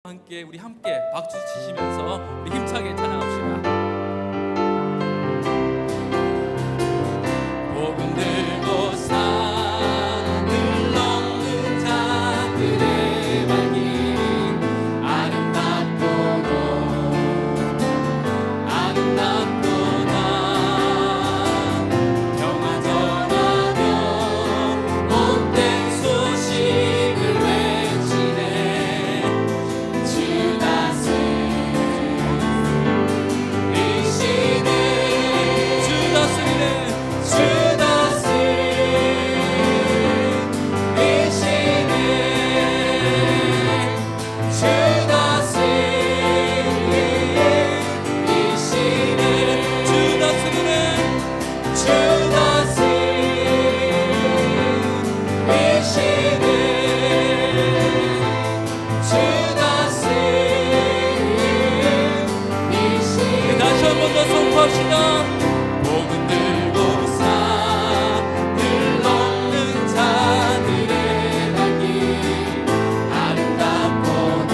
우리 함께 박수 치시면서 우리 힘차게 찬양합시다. 복음 들고 산을 넘는 자들의 발길 아름답도다 평화 전하며 못된 소식을 외치네 주 다스리시네 주 다스리네 주 다시 한 번 더 선포합시다. 복음 들고 산을 넘는 자들의 발길 아름답도다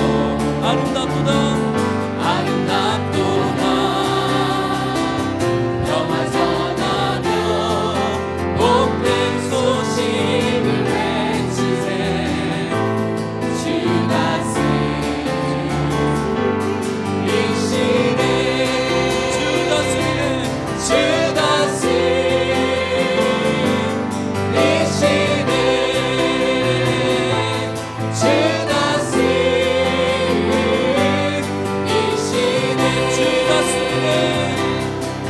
평화 전하며 복된 소식을 외치세 주 다스리시네 주 다스리네 주 다스리시네 주 다스리시네 주 다스리네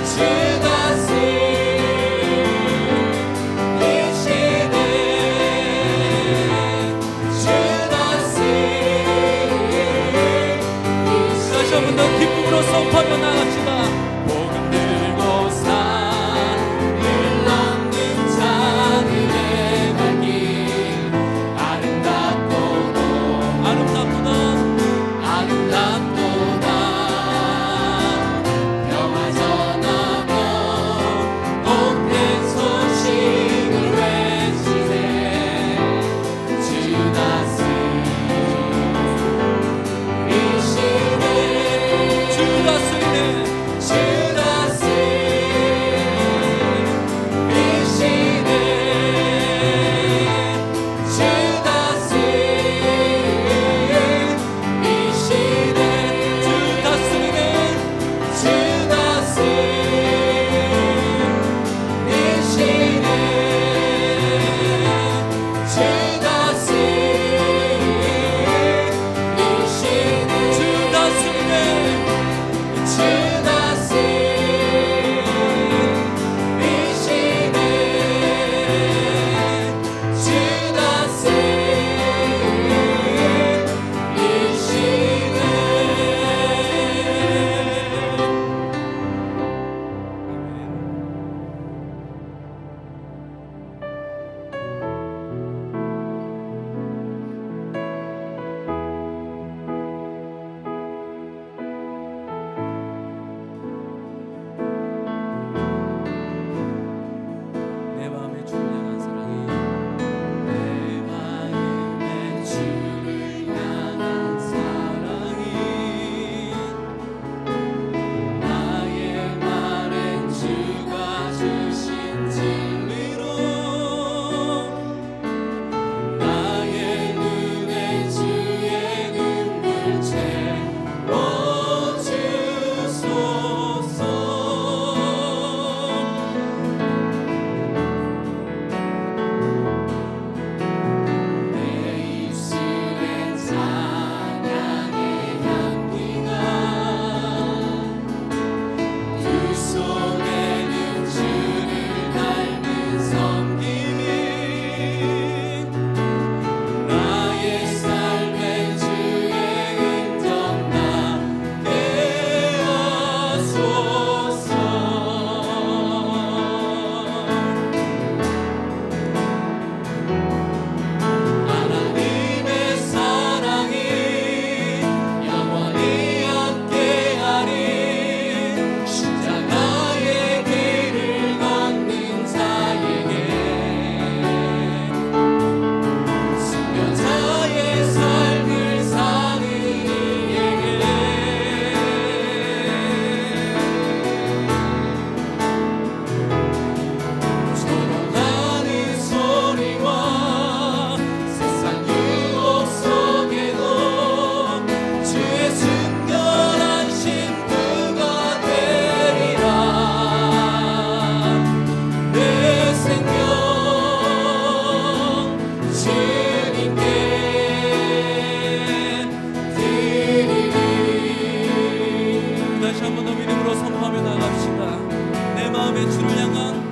주 다스리시네 주 다스리시네 다시 한 번 더 기쁨으로 선포하며 나갑시다. 복음 들고 산을 넘는 자들의 발길 아름답도다 평화 전하며 복된 소식을 외치세 주 다스리시네 주 다스리네 주 다스리시네 주 다스리시네 주 다스리네 주 다스리시네 주 내 마음에 주를 향한 사랑이 내 마음에 주를 향한 사랑이 나의 말엔 주가 주신 진리로 나의 눈에 주의 눈물 채워주소서 내 입술엔 찬양의 향기가 두 손에는 주를 닮은 섬김이 나의 삶에 주의 흔적 마음의 주를 향한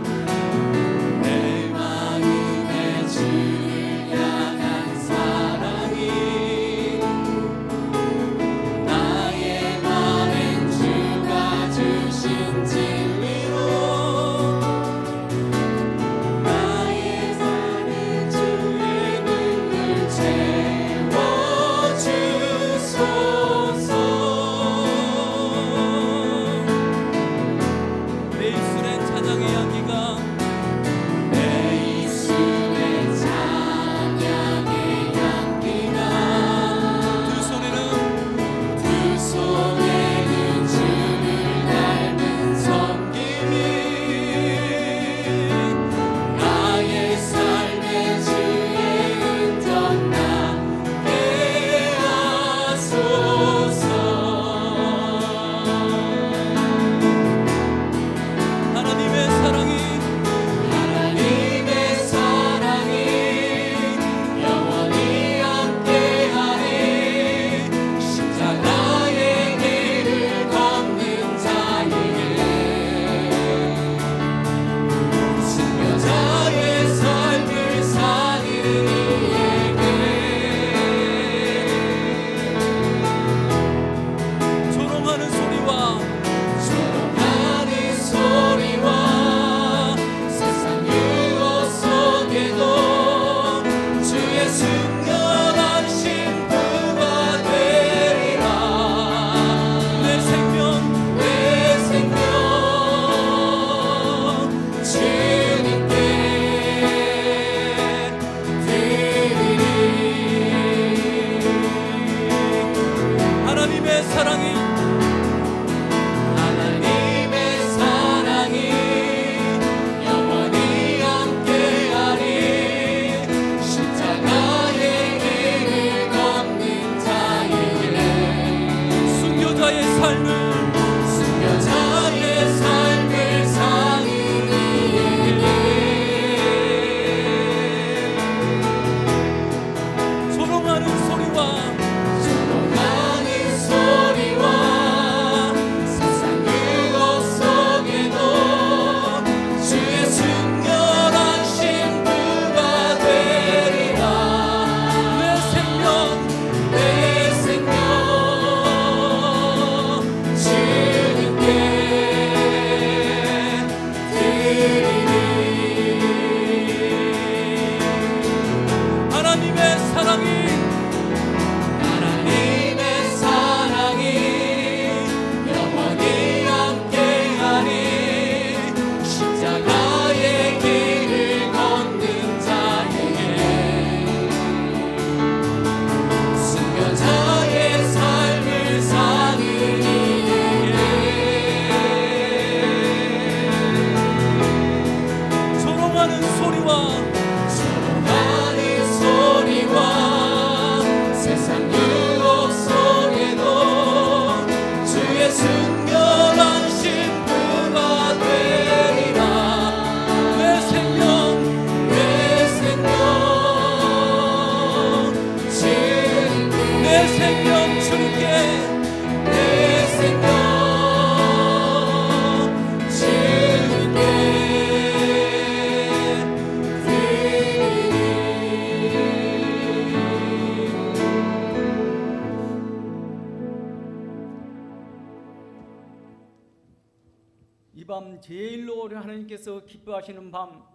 이 밤 제일로 하나님께서 기뻐하시는 밤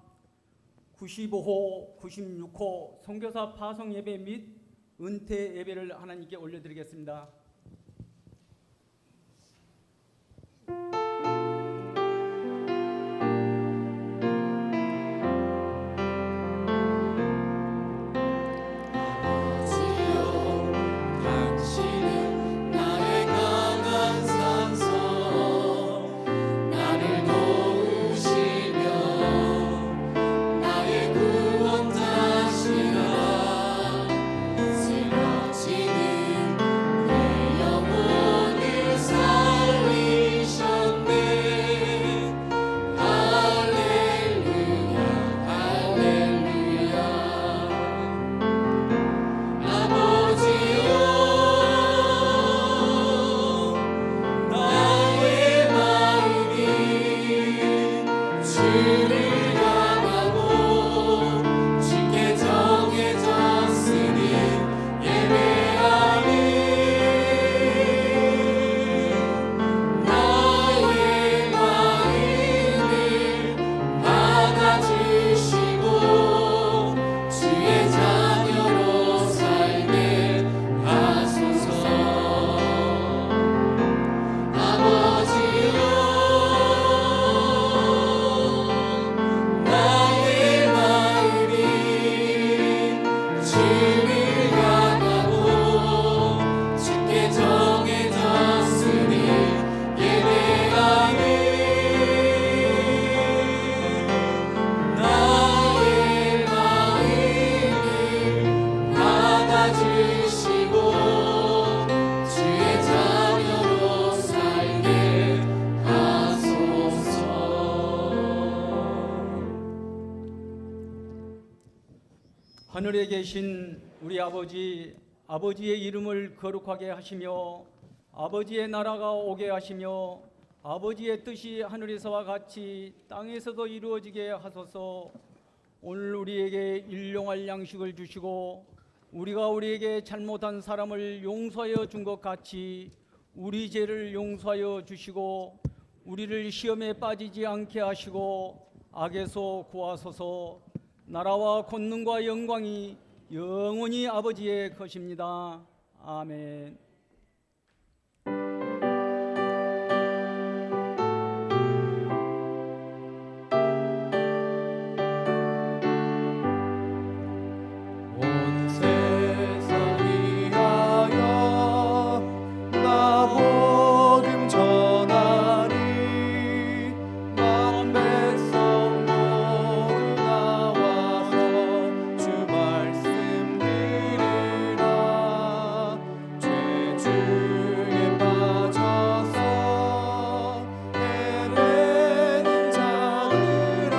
95호, 96호 선교사 파송 예배 및 은퇴 예배를 하나님께 올려드리겠습니다. 내 하늘에 계신 우리 아버지, 아버지의 이름을 거룩하게 하시며 아버지의 나라가 오게 하시며 아버지의 뜻이 하늘에서와 같이 땅에서도 이루어지게 하소서. 오늘 우리에게 일용할 양식을 주시고 우리가 우리에게 잘못한 사람을 용서하여 준 것 같이 우리 죄를 용서하여 주시고 우리를 시험에 빠지지 않게 하시고 악에서 구하소서. 나라와 권능과 영광이 영원히 아버지의 것입니다. 아멘. 온 세상 위하여 나 복음 전하리. 만 백성 모두 나와서 주 말씀 들으라. 죄 중에 빠져서 헤매는 자들아,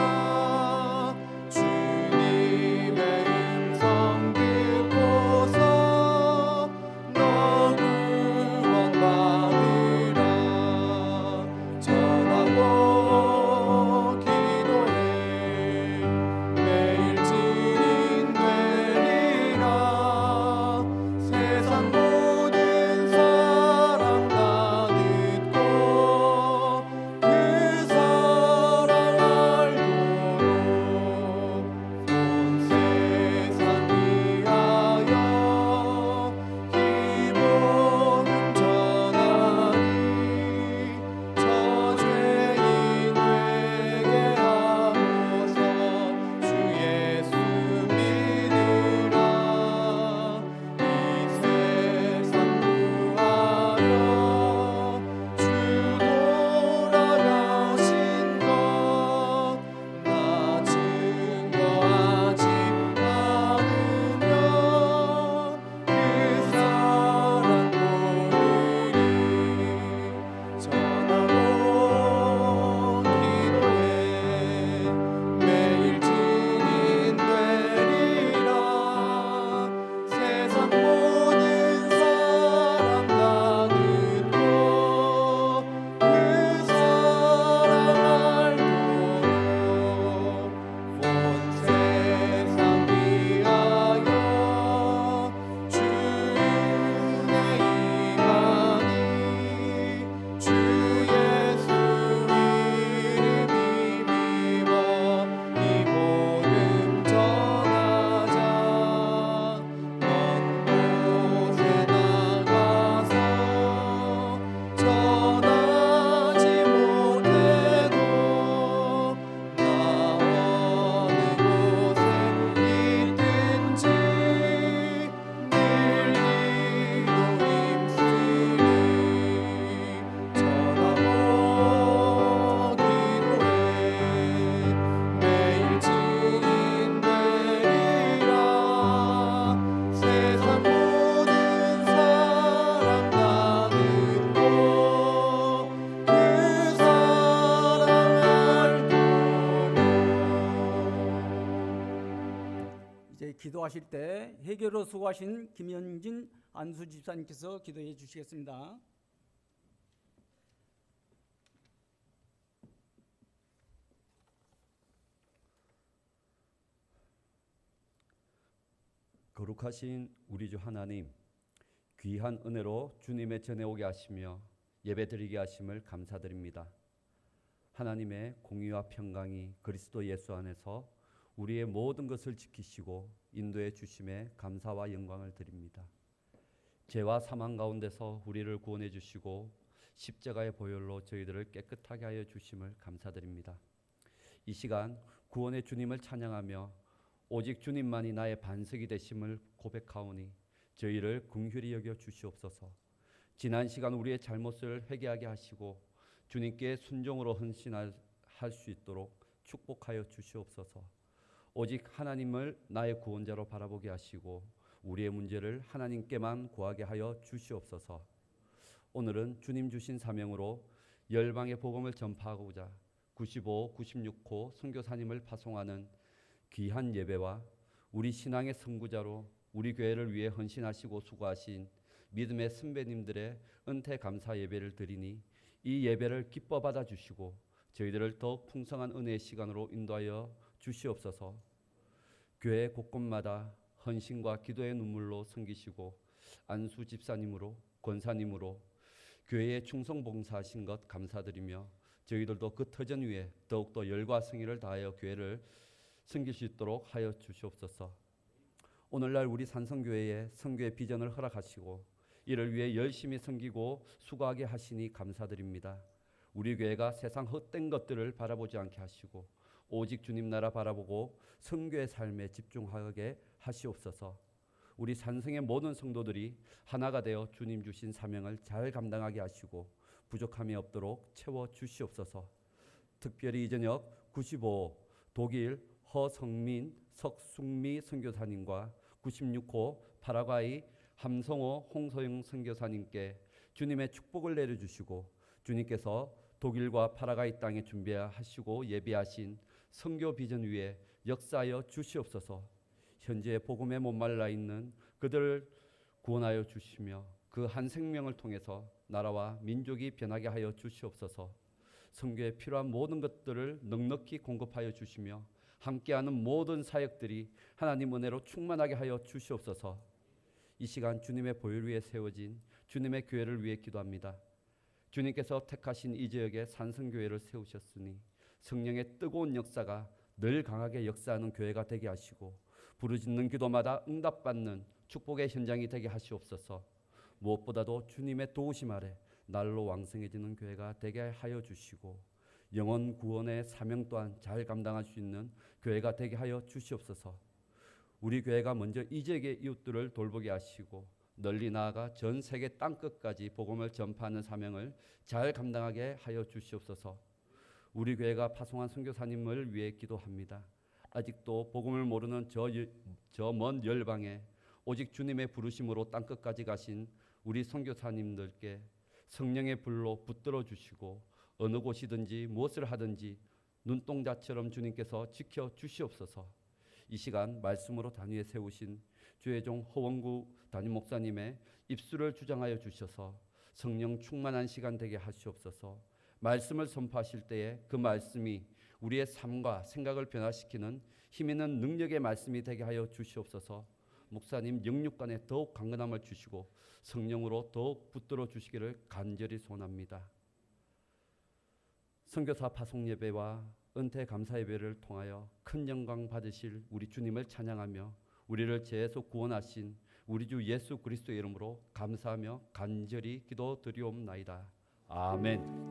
주님의 음성 듣고서 너 구원받으라. 전하고 기도해 매일 증인 되리라. 세상 모든 사람 다 듣고 그 사랑 알도록 온 세상 위하여 이 복음 전하리. 저 죄인 회개하고서 주 예수 믿으라. 이 세상 구하려 주 돌아가신 것 나 증거하지 않으면 그 사랑 모르리. 전하고 기도해 매일 증인 되리라. 세상 모든 사람 다 듣고 그 사랑 알도록 온 세상 위하여 주 은혜 임하니. 주 예수 이름 힘입어 이 복음 전하자. 먼 곳에 나가서 전하지 못해도 나 어느 곳에 있든지 늘 기도 힘쓰리. 전하고 기도해 매일 증인 되리라. 세상 모든 사람 다 듣고 그 사랑 알도록. 이제 기도하실 때 해결로 수고하신 김현진 안수 집사님께서 기도해 주시겠습니다. 거룩하신 우리 주 하나님, 귀한 은혜로 주님의 전에 오게 하시며 예배드리게 하심을 감사드립니다. 하나님의 공의와 평강이 그리스도 예수 안에서 우리의 모든 것을 지키시고 인도해 주심에 감사와 영광을 드립니다. 죄와 사망 가운데서 우리를 구원해 주시고 십자가의 보혈로 저희들을 깨끗하게 하여 주심을 감사드립니다. 이 시간 구원의 주님을 찬양하며 오직 주님만이 나의 반석이 되심을 고백하오니 저희를 긍휼히 여겨 주시옵소서. 지난 시간 우리의 잘못을 회개하게 하시고 주님께 순종으로 헌신할 수 있도록 축복하여 주시옵소서. 오직 하나님을 나의 구원자로 바라보게 하시고 우리의 문제를 하나님께만 구하게 하여 주시옵소서. 오늘은 주님 주신 사명으로 열방의 복음을 전파하고자 95, 96호 선교사님을 파송하는 귀한 예배와 우리 신앙의 선구자로 우리 교회를 위해 헌신하시고 수고하신 믿음의 선배님들의 은퇴 감사 예배를 드리니 이 예배를 기뻐 받아 주시고 저희들을 더욱 풍성한 은혜의 시간으로 인도하여 주시옵소서. 교회 곳곳마다 헌신과 기도의 눈물로 섬기시고 안수 집사님으로 권사님으로 교회에 충성 봉사하신 것 감사드리며 저희들도 그 터전 위에 더욱더 열과 성의를 다하여 교회를 섬길 수 있도록 하여 주시옵소서. 오늘날 우리 산성교회에 선교의 비전을 허락하시고 이를 위해 열심히 섬기고 수고하게 하시니 감사드립니다. 우리 교회가 세상 헛된 것들을 바라보지 않게 하시고 오직 주님 나라 바라보고 선교의 삶에 집중하게 하시옵소서. 우리 산성의 모든 성도들이 하나가 되어 주님 주신 사명을 잘 감당하게 하시고 부족함이 없도록 채워 주시옵소서. 특별히 이 저녁 95 독일 허성민 석숙미 선교사님과 96호 파라과이 함성호 홍소영 선교사님께 주님의 축복을 내려주시고 주님께서 독일과 파라과이 땅에 준비하시고 예비하신 선교 비전 위에 역사하여 주시옵소서. 현재 복음에 목말라 있는 그들을 구원하여 주시며 그 한 생명을 통해서 나라와 민족이 변하게 하여 주시옵소서. 선교에 필요한 모든 것들을 넉넉히 공급하여 주시며 함께하는 모든 사역들이 하나님 은혜로 충만하게 하여 주시옵소서. 이 시간 주님의 보혈 위에 세워진 주님의 교회를 위해 기도합니다. 주님께서 택하신 이 지역에 산성교회를 세우셨으니 성령의 뜨거운 역사가 늘 강하게 역사하는 교회가 되게 하시고 부르짖는 기도마다 응답받는 축복의 현장이 되게 하시옵소서. 무엇보다도 주님의 도우심 아래 날로 왕성해지는 교회가 되게 하여 주시고 영혼 구원의 사명 또한 잘 감당할 수 있는 교회가 되게 하여 주시옵소서. 우리 교회가 먼저 이 지역의 이웃들을 돌보게 하시고 널리 나아가 전 세계 땅끝까지 복음을 전파하는 사명을 잘 감당하게 하여 주시옵소서. 우리 교회가 파송한 선교사님을 위해 기도합니다. 아직도 복음을 모르는 저 먼 열방에 오직 주님의 부르심으로 땅끝까지 가신 우리 선교사님들께 성령의 불로 붙들어 주시고 어느 곳이든지 무엇을 하든지 눈동자처럼 주님께서 지켜 주시옵소서. 이 시간 말씀으로 단위에 세우신 주의 종 허원구 담임 목사님의 입술을 주장하여 주셔서 성령 충만한 시간 되게 하시옵소서. 말씀을 선포하실 때에 그 말씀이 우리의 삶과 생각을 변화시키는 힘 있는 능력의 말씀이 되게 하여 주시옵소서. 목사님 영육간에 더욱 강건함을 주시고 성령으로 더욱 붙들어 주시기를 간절히 소원합니다. 선교사 파송 예배와 은퇴 감사 예배를 통하여 큰 영광 받으실 우리 주님을 찬양하며 우리를 죄에서 구원하신 우리 주 예수 그리스도의 이름으로 감사하며 간절히 기도드리옵나이다. 아멘.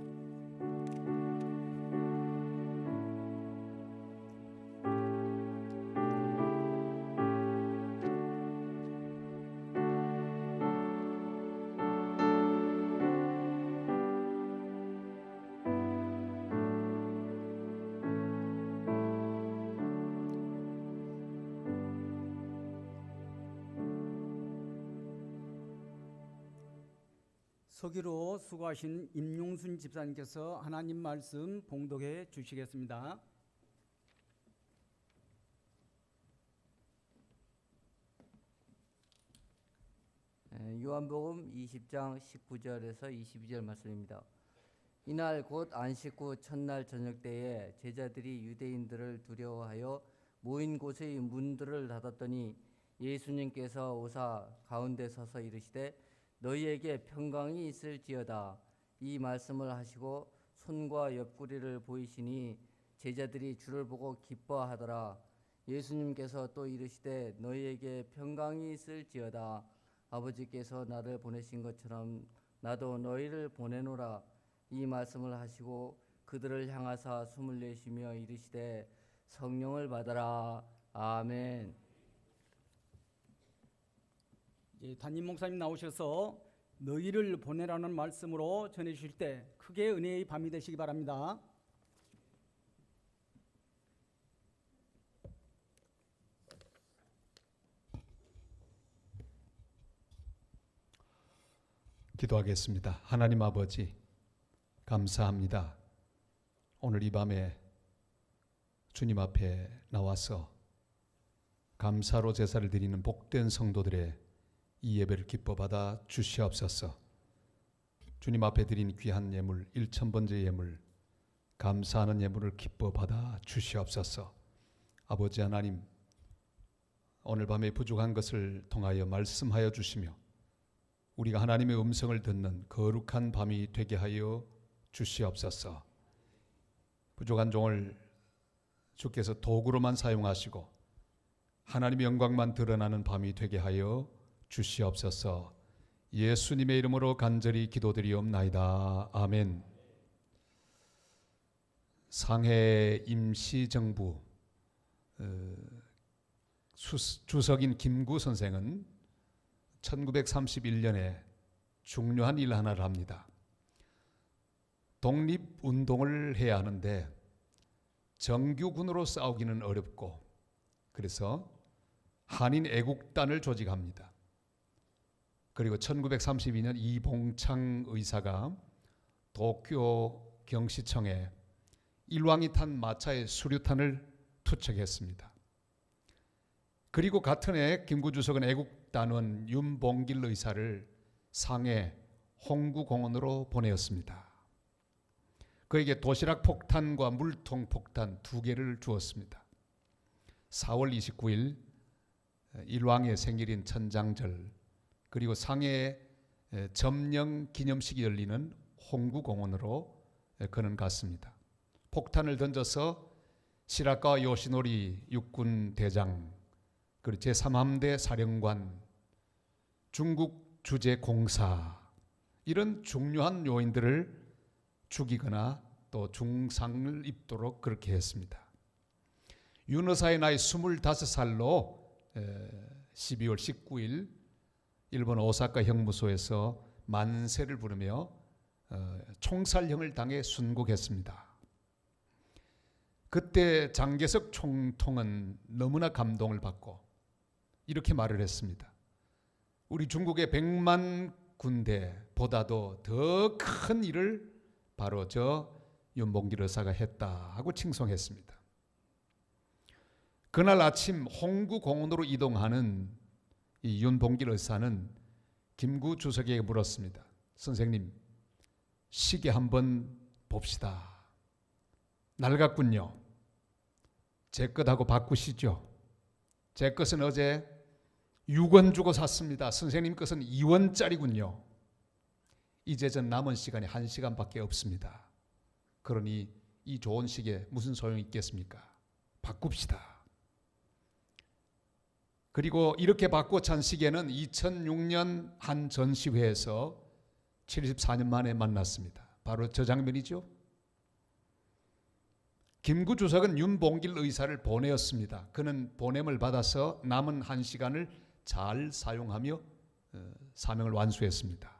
서기로 수고하신 임용순 집사님께서 하나님 말씀 봉독해 주시겠습니다. 요한복음 20장 19절에서 22절 말씀입니다. 이날 곧 안식 후 첫날 저녁 때에 제자들이 유대인들을 두려워하여 모인 곳의 문들을 닫았더니 예수님께서 오사 가운데 서서 이르시되 너희에게 평강이 있을지어다. 이 말씀을 하시고 손과 옆구리를 보이시니 제자들이 주를 보고 기뻐하더라. 예수님께서 또 이르시되 너희에게 평강이 있을지어다. 아버지께서 나를 보내신 것처럼 나도 너희를 보내노라. 이 말씀을 하시고 그들을 향하사 숨을 내쉬며 이르시되 성령을 받아라. 아멘. 담임 목사님 나오셔서 너희를 보내라는 말씀으로 전해주실 때 크게 은혜의 밤이 되시기 바랍니다. 기도하겠습니다. 하나님 아버지, 감사합니다. 오늘 이 밤에 주님 앞에 나와서 감사로 제사를 드리는 복된 성도들의 이 예배를 기뻐 받아 주시옵소서. 주님 앞에 드린 귀한 예물 1000번째 예물 감사하는 예물을 기뻐 받아 주시옵소서. 아버지 하나님, 오늘 밤에 부족한 것을 통하여 말씀하여 주시며 우리가 하나님의 음성을 듣는 거룩한 밤이 되게 하여 주시옵소서. 부족한 종을 주께서 도구로만 사용하시고 하나님의 영광만 드러나는 밤이 되게 하여 주시옵소서. 예수님의 이름으로 간절히 기도드리옵나이다. 아멘. 상해 임시정부 주석인 김구 선생은 1931년에 중요한 일 하나를 합니다. 독립운동을 해야 하는데 정규군으로 싸우기는 어렵고 그래서 한인 애국단을 조직합니다. 그리고 1932년 이봉창 의사가 도쿄 경시청에 일왕이 탄 마차의 수류탄을 투척했습니다. 그리고 같은 해 김구 주석은 애국단원 윤봉길 의사를 상해 홍구공원으로 보내었습니다. 그에게 도시락 폭탄과 물통 폭탄 2개를 주었습니다. 4월 29일 일왕의 생일인 천장절 그리고 상해 점령 기념식이 열리는 홍구공원으로 그는 갔습니다. 폭탄을 던져서 시라카와 요시노리 육군 대장 그리고 제3함대 사령관 중국 주재 공사 이런 중요한 요인들을 죽이거나 또 중상을 입도록 그렇게 했습니다. 윤 의사의 나이 25살로 12월 19일 일본 오사카 형무소에서 만세를 부르며 총살형을 당해 순국했습니다. 그때 장개석 총통은 너무나 감동을 받고 이렇게 말을 했습니다. 우리 중국의 100만 군대보다도 더 큰 일을 바로 저 윤봉길 의사가 했다 하고 칭송했습니다. 그날 아침 홍구공원으로 이동하는 이 윤봉길 의사는 김구 주석에게 물었습니다. 선생님, 시계 한번 봅시다. 낡았군요. 제 것하고 바꾸시죠. 제 것은 어제 6원 주고 샀습니다. 선생님 것은 2원짜리군요. 이제 전 남은 시간이 1시간밖에 없습니다. 그러니 이 좋은 시계 무슨 소용이 있겠습니까? 바꿉시다. 그리고 이렇게 바꿔 찬 시계는 2006년 한 전시회에서 74년 만에 만났습니다. 바로 저 장면이죠. 김구 주석은 윤봉길 의사를 보내었습니다. 그는 보냄을 받아서 남은 1시간을 잘 사용하며 사명을 완수했습니다.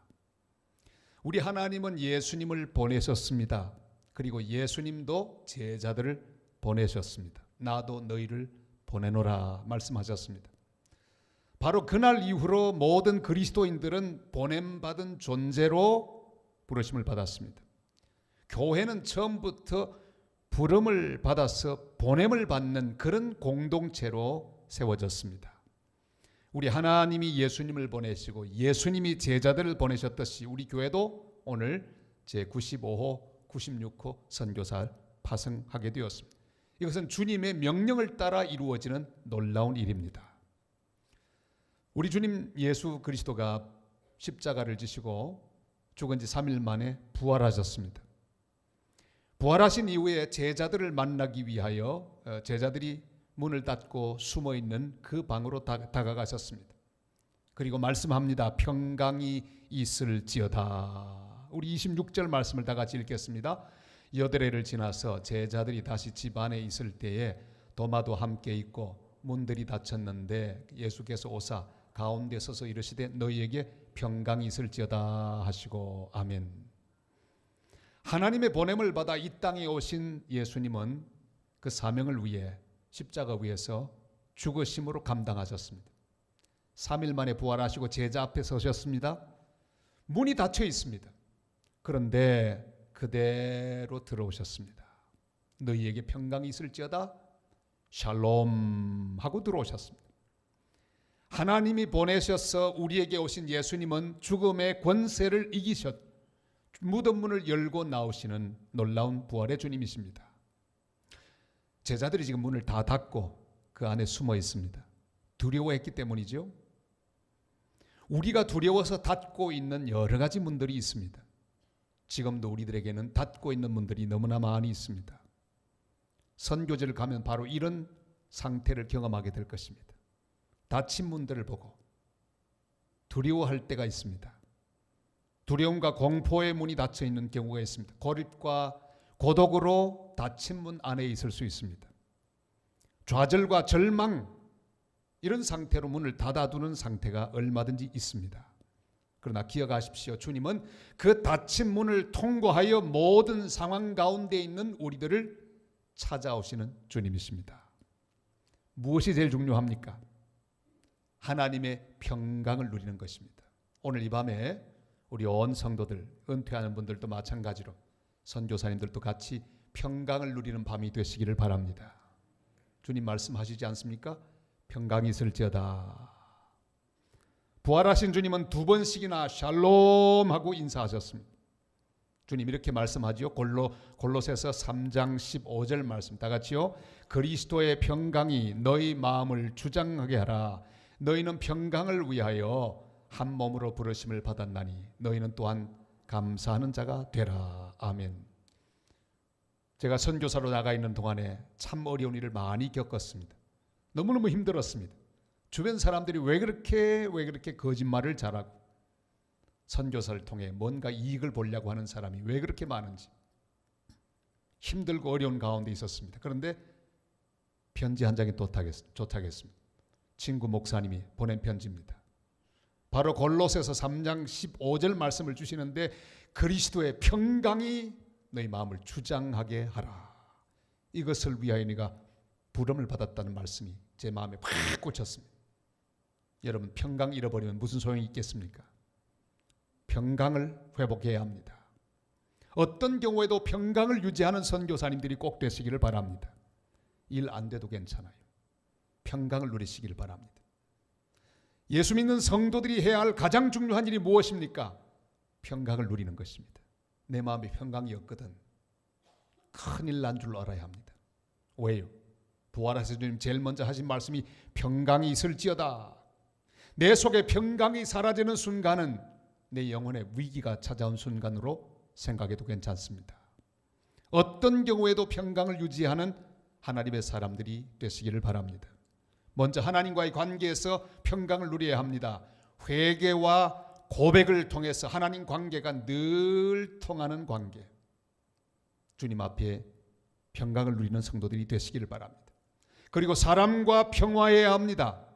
우리 하나님은 예수님을 보내셨습니다. 그리고 예수님도 제자들을 보내셨습니다. 나도 너희를 보내노라 말씀하셨습니다. 바로 그날 이후로 모든 그리스도인들은 보냄받은 존재로 부르심을 받았습니다. 교회는 처음부터 부름을 받아서 보냄을 받는 그런 공동체로 세워졌습니다. 우리 하나님이 예수님을 보내시고 예수님이 제자들을 보내셨듯이 우리 교회도 오늘 제95호, 96호 선교사를 파송하게 되었습니다. 이것은 주님의 명령을 따라 이루어지는 놀라운 일입니다. 우리 주님 예수 그리스도가 십자가를 지시고 죽은 지 3일 만에 부활하셨습니다. 부활하신 이후에 제자들을 만나기 위하여 제자들이 문을 닫고 숨어있는 그 방으로 다가가셨습니다. 그리고 말씀합니다. 평강이 있을지어다. 우리 26절 말씀을 다 같이 읽겠습니다. 여드레를 지나서 제자들이 다시 집 안에 있을 때에 도마도 함께 있고 문들이 닫혔는데 예수께서 오사 가운데 서서 이르시되 너희에게 평강이 있을지어다 하시고 아멘. 하나님의 보냄을 받아 이 땅에 오신 예수님은 그 사명을 위해 십자가 위에서 죽으심으로 감당하셨습니다. 3일 만에 부활하시고 제자 앞에 서셨습니다. 문이 닫혀 있습니다. 그런데 그대로 들어오셨습니다. 너희에게 평강이 있을지어다 샬롬 하고 들어오셨습니다. 하나님이 보내셔서 우리에게 오신 예수님은 죽음의 권세를 이기셨, 무덤 문을 열고 나오시는 놀라운 부활의 주님이십니다. 제자들이 지금 문을 다 닫고 그 안에 숨어 있습니다. 두려워했기 때문이죠. 우리가 두려워서 닫고 있는 여러 가지 문들이 있습니다. 지금도 우리들에게는 닫고 있는 문들이 너무나 많이 있습니다. 선교지를 가면 바로 이런 상태를 경험하게 될 것입니다. 닫힌 문들을 보고 두려워할 때가 있습니다. 두려움과 공포의 문이 닫혀 있는 경우가 있습니다. 고립과 고독으로 닫힌 문 안에 있을 수 있습니다. 좌절과 절망, 이런 상태로 문을 닫아두는 상태가 얼마든지 있습니다. 그러나 기억하십시오. 주님은 그 닫힌 문을 통과하여 모든 상황 가운데 있는 우리들을 찾아오시는 주님이십니다. 무엇이 제일 중요합니까? 하나님의 평강을 누리는 것입니다. 오늘 이 밤에 우리 온 성도들, 은퇴하는 분들도 마찬가지로 선교사님들도 같이 평강을 누리는 밤이 되시기를 바랍니다. 주님 말씀하시지 않습니까? 평강이 있을지어다. 부활하신 주님은 2번씩이나 샬롬 하고 인사하셨습니다. 주님 이렇게 말씀하지요. 골로새서 3장 15절 말씀 다 같이요. 그리스도의 평강이 너희 마음을 주장하게 하라. 너희는 평강을 위하여 한 몸으로 부르심을 받았나니 너희는 또한 감사하는 자가 되라. 아멘. 제가 선교사로 나가 있는 동안에 참 어려운 일을 많이 겪었습니다. 너무너무 힘들었습니다. 주변 사람들이 왜 그렇게 거짓말을 잘하고 선교사를 통해 뭔가 이익을 보려고 하는 사람이 왜 그렇게 많은지 힘들고 어려운 가운데 있었습니다. 그런데 편지 한 장이 도착했습니다. 친구 목사님이 보낸 편지입니다. 바로 골로새서 3장 15절 말씀을 주시는데 그리스도의 평강이 너희 마음을 주장하게 하라. 이것을 위하여 네가 부름을 받았다는 말씀이 제 마음에 확 꽂혔습니다. 여러분 평강 잃어버리면 무슨 소용이 있겠습니까? 평강을 회복해야 합니다. 어떤 경우에도 평강을 유지하는 선교사님들이 꼭 되시기를 바랍니다. 일 안 돼도 괜찮아요. 평강을 누리시기를 바랍니다. 예수 믿는 성도들이 해야 할 가장 중요한 일이 무엇입니까? 평강을 누리는 것입니다. 내 마음에 평강이 없거든 큰일 난 줄 알아야 합니다. 왜요? 부활하신 주님 제일 먼저 하신 말씀이 평강이 있을지어다. 내 속에 평강이 사라지는 순간은 내 영혼의 위기가 찾아온 순간으로 생각해도 괜찮습니다. 어떤 경우에도 평강을 유지하는 하나님의 사람들이 되시기를 바랍니다. 먼저 하나님과의 관계에서 평강을 누려야 합니다. 회개와 고백을 통해서 하나님 관계가 늘 통하는 관계, 주님 앞에 평강을 누리는 성도들이 되시기를 바랍니다. 그리고 사람과 평화해야 합니다.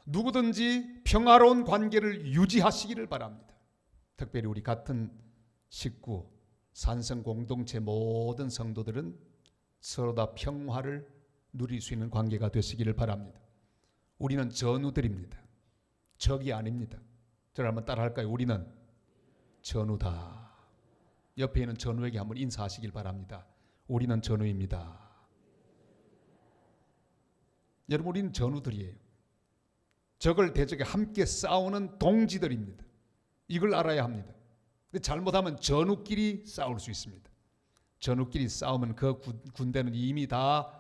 누구든지 평화로운 관계를 유지하시기를 바랍니다. 특별히 우리 같은 식구, 산성 공동체 모든 성도들은 서로 다 평화를 누릴 수 있는 관계가 되시기를 바랍니다. 우리는 전우들입니다. 적이 아닙니다. 저를 한번 따라 할까요? 우리는 전우다. 옆에 있는 전우에게 한번 인사하시길 바랍니다. 우리는 전우입니다. 여러분 우리는 전우들이에요. 적을 대적에 함께 싸우는 동지들입니다. 이걸 알아야 합니다. 근데 잘못하면 전우끼리 싸울 수 있습니다. 전우끼리 싸우면 그 군대는 이미 다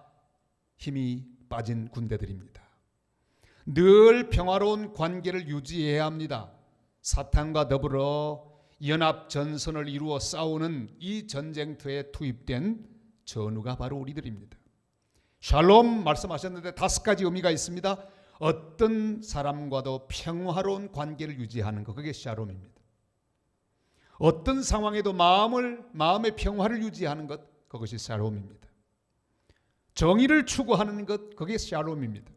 힘이 빠진 군대들입니다. 늘 평화로운 관계를 유지해야 합니다. 사탄과 더불어 연합 전선을 이루어 싸우는 이 전쟁터에 투입된 전우가 바로 우리들입니다. 샬롬 말씀하셨는데 5가지 의미가 있습니다. 어떤 사람과도 평화로운 관계를 유지하는 것, 그게 샬롬입니다. 어떤 상황에도 마음의 평화를 유지하는 것, 그것이 샬롬입니다. 정의를 추구하는 것, 그게 샬롬입니다.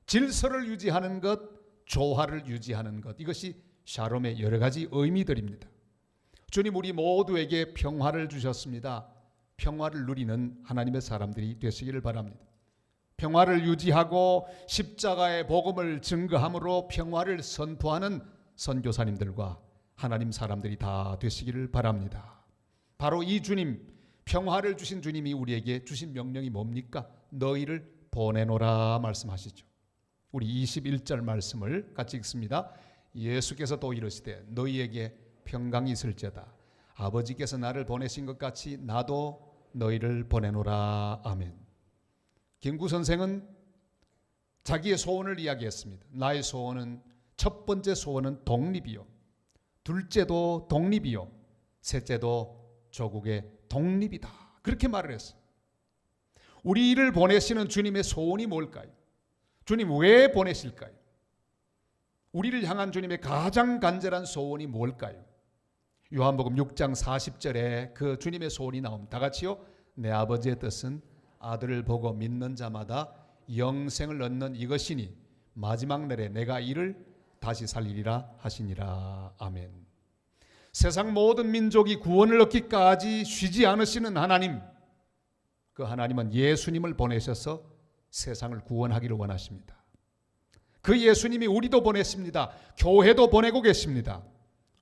질서를 유지하는 것, 조화를 유지하는 것, 이것이 샬롬의 여러 가지 의미들입니다. 주님 우리 모두에게 평화를 주셨습니다. 평화를 누리는 하나님의 사람들이 되시기를 바랍니다. 평화를 유지하고 십자가의 복음을 증거함으로 평화를 선포하는 선교사님들과 하나님 사람들이 다 되시기를 바랍니다. 바로 이 주님, 평화를 주신 주님이 우리에게 주신 명령이 뭡니까? 너희를 보내노라 말씀하시죠. 우리 21절 말씀을 같이 읽습니다. 예수께서 또 이르시되 너희에게 평강이 있을지어다. 아버지께서 나를 보내신 것 같이 나도 너희를 보내노라. 아멘. 김구 선생은 자기의 소원을 이야기했습니다. 나의 소원은, 첫 번째 소원은 독립이요, 둘째도 독립이요, 셋째도 조국의 독립이다. 그렇게 말을 했어요. 우리를 보내시는 주님의 소원이 뭘까요? 주님 왜 보내실까요? 우리를 향한 주님의 가장 간절한 소원이 뭘까요? 요한복음 6장 40절에 그 주님의 소원이 나옵니다. 다 같이요. 내 아버지의 뜻은 아들을 보고 믿는 자마다 영생을 얻는 이것이니 마지막 날에 내가 이를 다시 살리리라 하시니라. 아멘. 세상 모든 민족이 구원을 얻기까지 쉬지 않으시는 하나님, 그 하나님은 예수님을 보내셔서 세상을 구원하기를 원하십니다. 그 예수님이 우리도 보냈습니다. 교회도 보내고 계십니다.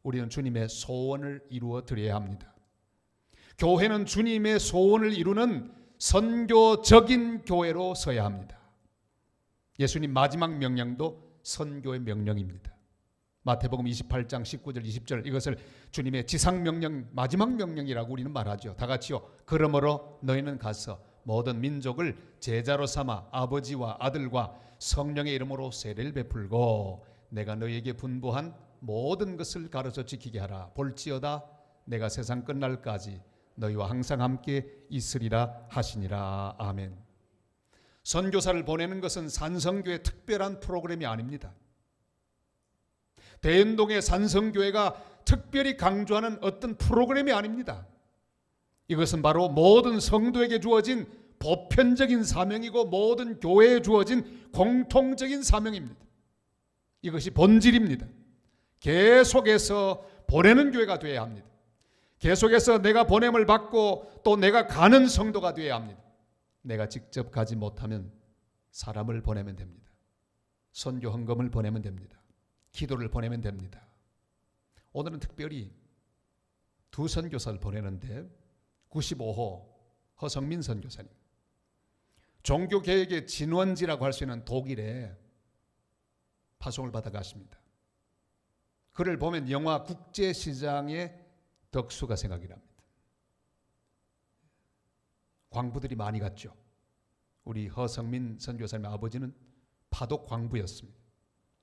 우리는 주님의 소원을 이루어 드려야 합니다. 교회는 주님의 소원을 이루는 선교적인 교회로 서야 합니다. 예수님 마지막 명령도 선교의 명령입니다. 마태복음 28장 19절 20절, 이것을 주님의 지상명령, 마지막 명령이라고 우리는 말하죠. 다 같이요. 그러므로 너희는 가서 모든 민족을 제자로 삼아 아버지와 아들과 성령의 이름으로 세례를 베풀고 내가 너희에게 분부한 모든 것을 가르쳐 지키게 하라. 볼지어다 내가 세상 끝날까지 너희와 항상 함께 있으리라 하시니라. 아멘. 선교사를 보내는 것은 산성교의 특별한 프로그램이 아닙니다. 대연동의 산성교회가 특별히 강조하는 어떤 프로그램이 아닙니다. 이것은 바로 모든 성도에게 주어진 보편적인 사명이고 모든 교회에 주어진 공통적인 사명입니다. 이것이 본질입니다. 계속해서 보내는 교회가 되어야 합니다. 계속해서 내가 보냄을 받고 또 내가 가는 성도가 되어야 합니다. 내가 직접 가지 못하면 사람을 보내면 됩니다. 선교 헌금을 보내면 됩니다. 기도를 보내면 됩니다. 오늘은 특별히 두 선교사를 보내는데 95호 허성민 선교사님, 종교개혁의 진원지라고 할 수 있는 독일에 파송을 받아 가십니다. 그를 보면 영화 국제시장의 덕수가 생각이 납니다. 광부들이 많이 갔죠. 우리 허성민 선교사님의 아버지는 파독 광부였습니다.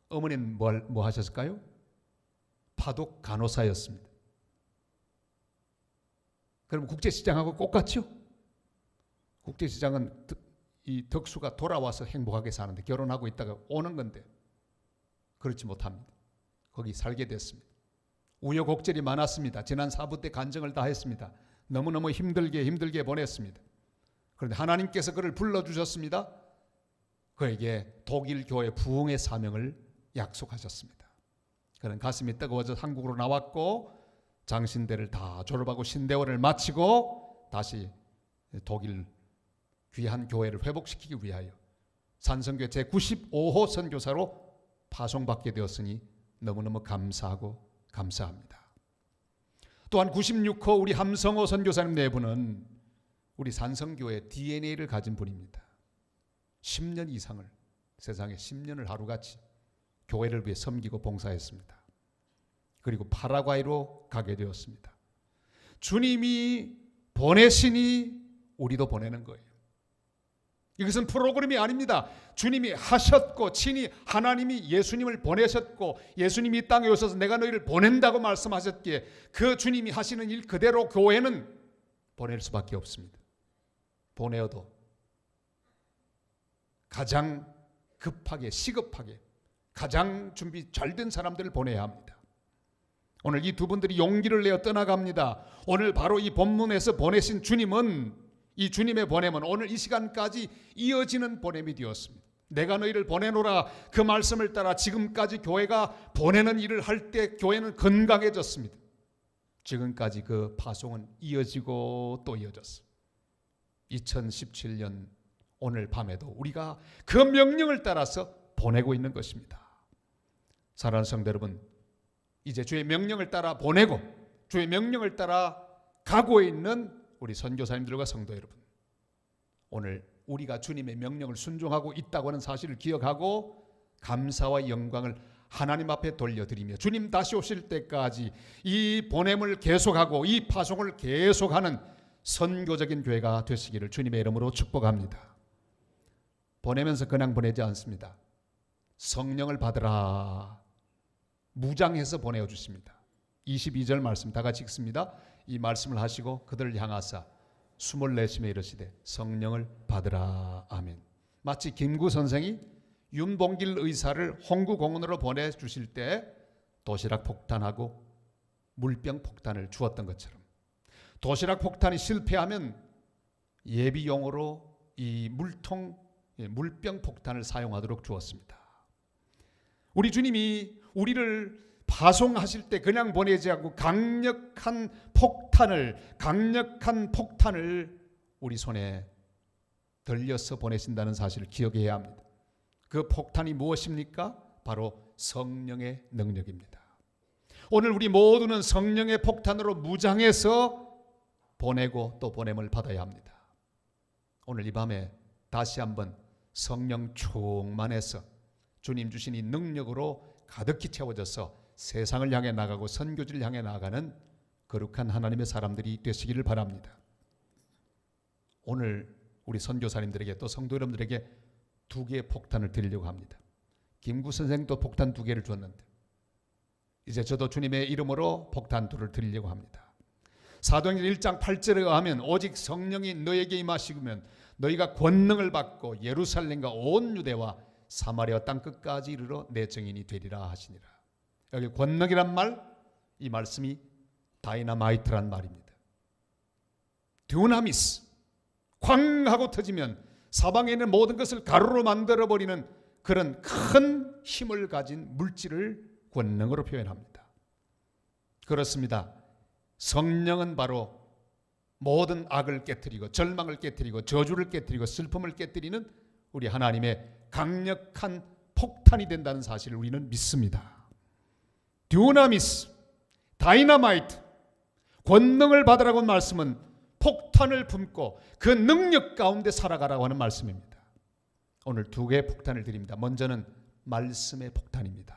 어머니는 뭐 하셨을까요? 파독 간호사였습니다. 그럼 국제시장하고 똑같죠? 국제시장은 이 덕수가 돌아와서 행복하게 사는데, 결혼하고 있다가 오는 건데 그렇지 못합니다. 거기 살게 됐습니다. 우여곡절이 많았습니다. 지난 사부 때 간증을 다 했습니다. 너무너무 힘들게 보냈습니다. 그런데 하나님께서 그를 불러주셨습니다. 그에게 독일 교회 부흥의 사명을 약속하셨습니다. 그는 가슴이 뜨거워져 한국으로 나왔고 장신대를 다 졸업하고 신대원을 마치고 다시 독일 귀한 교회를 회복시키기 위하여 산성교회 제95호 선교사로 파송받게 되었으니 너무너무 감사하고 감사합니다. 또한 96호 우리 함성호 선교사님 네 분은 우리 산성교회 DNA를 가진 분입니다. 10년 이상을, 세상에 10년을 하루같이 교회를 위해 섬기고 봉사했습니다. 그리고 파라과이로 가게 되었습니다. 주님이 보내시니 우리도 보내는 거예요. 이것은 프로그램이 아닙니다. 주님이 하셨고 친히 하나님이 예수님을 보내셨고 예수님이 이 땅에 오셔서 내가 너희를 보낸다고 말씀하셨기에 그 주님이 하시는 일 그대로 교회는 보낼 수밖에 없습니다. 보내어도 가장 급하게 시급하게 가장 준비 잘 된 사람들을 보내야 합니다. 오늘 이 두 분들이 용기를 내어 떠나갑니다. 오늘 바로 이 본문에서 보내신 주님은, 이 주님의 보냄은 오늘 이 시간까지 이어지는 보냄이 되었습니다. 내가 너희를 보내노라 그 말씀을 따라 지금까지 교회가 보내는 일을 할 때 교회는 건강해졌습니다. 지금까지 그 파송은 이어지고 또 이어졌습니다. 2017년 오늘 밤에도 우리가 그 명령을 따라서 보내고 있는 것입니다. 사랑하는 성도 여러분, 이제 주의 명령을 따라 보내고 주의 명령을 따라 가고 있는 우리 선교사님들과 성도 여러분, 오늘 우리가 주님의 명령을 순종하고 있다고 하는 사실을 기억하고 감사와 영광을 하나님 앞에 돌려드리며 주님 다시 오실 때까지 이 보냄을 계속하고 이 파송을 계속하는 선교적인 교회가 되시기를 주님의 이름으로 축복합니다. 보내면서 그냥 보내지 않습니다. 성령을 받으라. 무장해서 보내어 주십니다. 22절 말씀 다 같이 읽습니다. 이 말씀을 하시고 그들을 향하사 숨을 내쉬며 이르시되 성령을 받으라. 아멘. 마치 김구 선생이 윤봉길 의사를 홍구공원으로 보내주실 때 도시락 폭탄하고 물병 폭탄을 주었던 것처럼 도시락 폭탄이 실패하면 예비용으로 이 물병 폭탄을 사용하도록 주었습니다. 우리 주님이 우리를 파송하실 때 그냥 보내지 않고 강력한 폭탄을 우리 손에 들려서 보내신다는 사실을 기억해야 합니다. 그 폭탄이 무엇입니까? 바로 성령의 능력입니다. 오늘 우리 모두는 성령의 폭탄으로 무장해서 보내고 또 보냄을 받아야 합니다. 오늘 이 밤에 다시 한번 성령 충만해서 주님 주신 이 능력으로 가득히 채워져서 세상을 향해 나가고 선교지를 향해 나가는 거룩한 하나님의 사람들이 되시기를 바랍니다. 오늘 우리 선교사님들에게 또 성도 여러분들에게 2개의 폭탄을 드리려고 합니다. 김구 선생도 폭탄 2개를 줬는데 이제 저도 주님의 이름으로 폭탄 2를 드리려고 합니다. 사도행전 1장 8절에 의하면 오직 성령이 너에게 임하시면 너희가 권능을 받고 예루살렘과 온 유대와 사마리아 땅끝까지 이르러 내 증인이 되리라 하시니라. 여기 권능이란 말, 이 말씀이 다이나마이트란 말입니다. 듀나미스, 쾅 하고 터지면 사방에 있는 모든 것을 가루로 만들어버리는 그런 큰 힘을 가진 물질을 권능으로 표현합니다. 그렇습니다. 성령은 바로 모든 악을 깨뜨리고 절망을 깨뜨리고 저주를 깨뜨리고 슬픔을 깨뜨리는 우리 하나님의 강력한 폭탄이 된다는 사실을 우리는 믿습니다. 듀나미스, 다이나마이트, 권능을 받으라고 하는 말씀은 폭탄을 품고 그 능력 가운데 살아가라고 하는 말씀입니다. 오늘 2개의 폭탄을 드립니다. 먼저는 말씀의 폭탄입니다.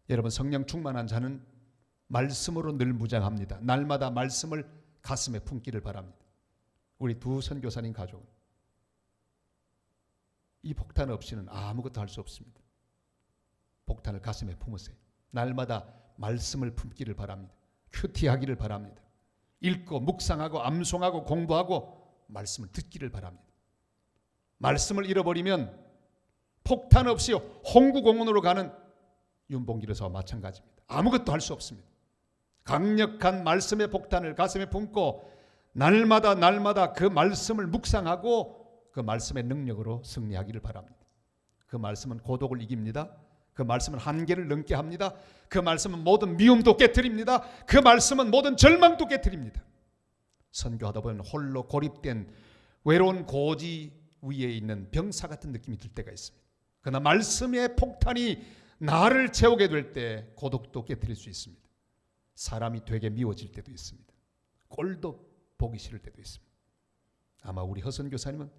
여러분, 성령 충만한 자는 말씀으로 늘 무장합니다. 날마다 말씀을 가슴에 품기를 바랍니다. 우리 2 선교사님 가족은 이 폭탄 없이는 아무것도 할 수 없습니다. 폭탄을 가슴에 품으세요. 날마다 말씀을 품기를 바랍니다. 큐티하기를 바랍니다. 읽고 묵상하고 암송하고 공부하고 말씀을 듣기를 바랍니다. 말씀을 잃어버리면 폭탄 없이 홍구공원으로 가는 윤봉길에서와 마찬가지입니다. 아무것도 할 수 없습니다. 강력한 말씀의 폭탄을 가슴에 품고 날마다 그 말씀을 묵상하고 그 말씀의 능력으로 승리하기를 바랍니다. 그 말씀은 고독을 이깁니다. 그 말씀은 한계를 넘게 합니다. 그 말씀은 모든 미움도 깨트립니다. 그 말씀은 모든 절망도 깨트립니다. 선교하다 보면 홀로 고립된 외로운 고지 위에 있는 병사 같은 느낌이 들 때가 있습니다. 그러나 말씀의 폭탄이 나를 채우게 될 때 고독도 깨트릴 수 있습니다. 사람이 되게 미워질 때도 있습니다. 꼴도 보기 싫을 때도 있습니다. 아마 우리 허선 교사님은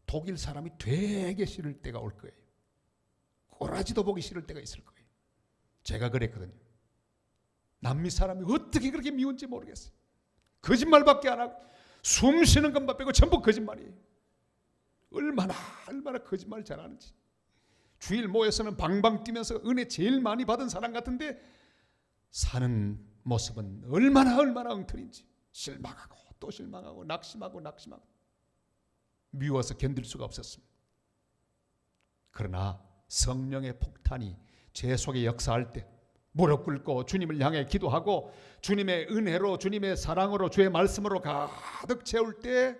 독일 사람이 되게 싫을 때가 올 거예요. 꼬라지도 보기 싫을 때가 있을 거예요. 제가 그랬거든요. 남미 사람이 어떻게 그렇게 미운지 모르겠어요. 거짓말밖에 안 하고 숨 쉬는 것만 빼고 전부 거짓말이에요. 얼마나 거짓말 잘하는지. 주일 모여서는 방방 뛰면서 은혜 제일 많이 받은 사람 같은데 사는 모습은 얼마나 엉터리인지. 실망하고 또 실망하고 낙심하고 미워서 견딜 수가 없었습니다. 그러나 성령의 폭탄이 제 속에 역사할 때 무릎 꿇고 주님을 향해 기도하고 주님의 은혜로 주님의 사랑으로 주의 말씀으로 가득 채울 때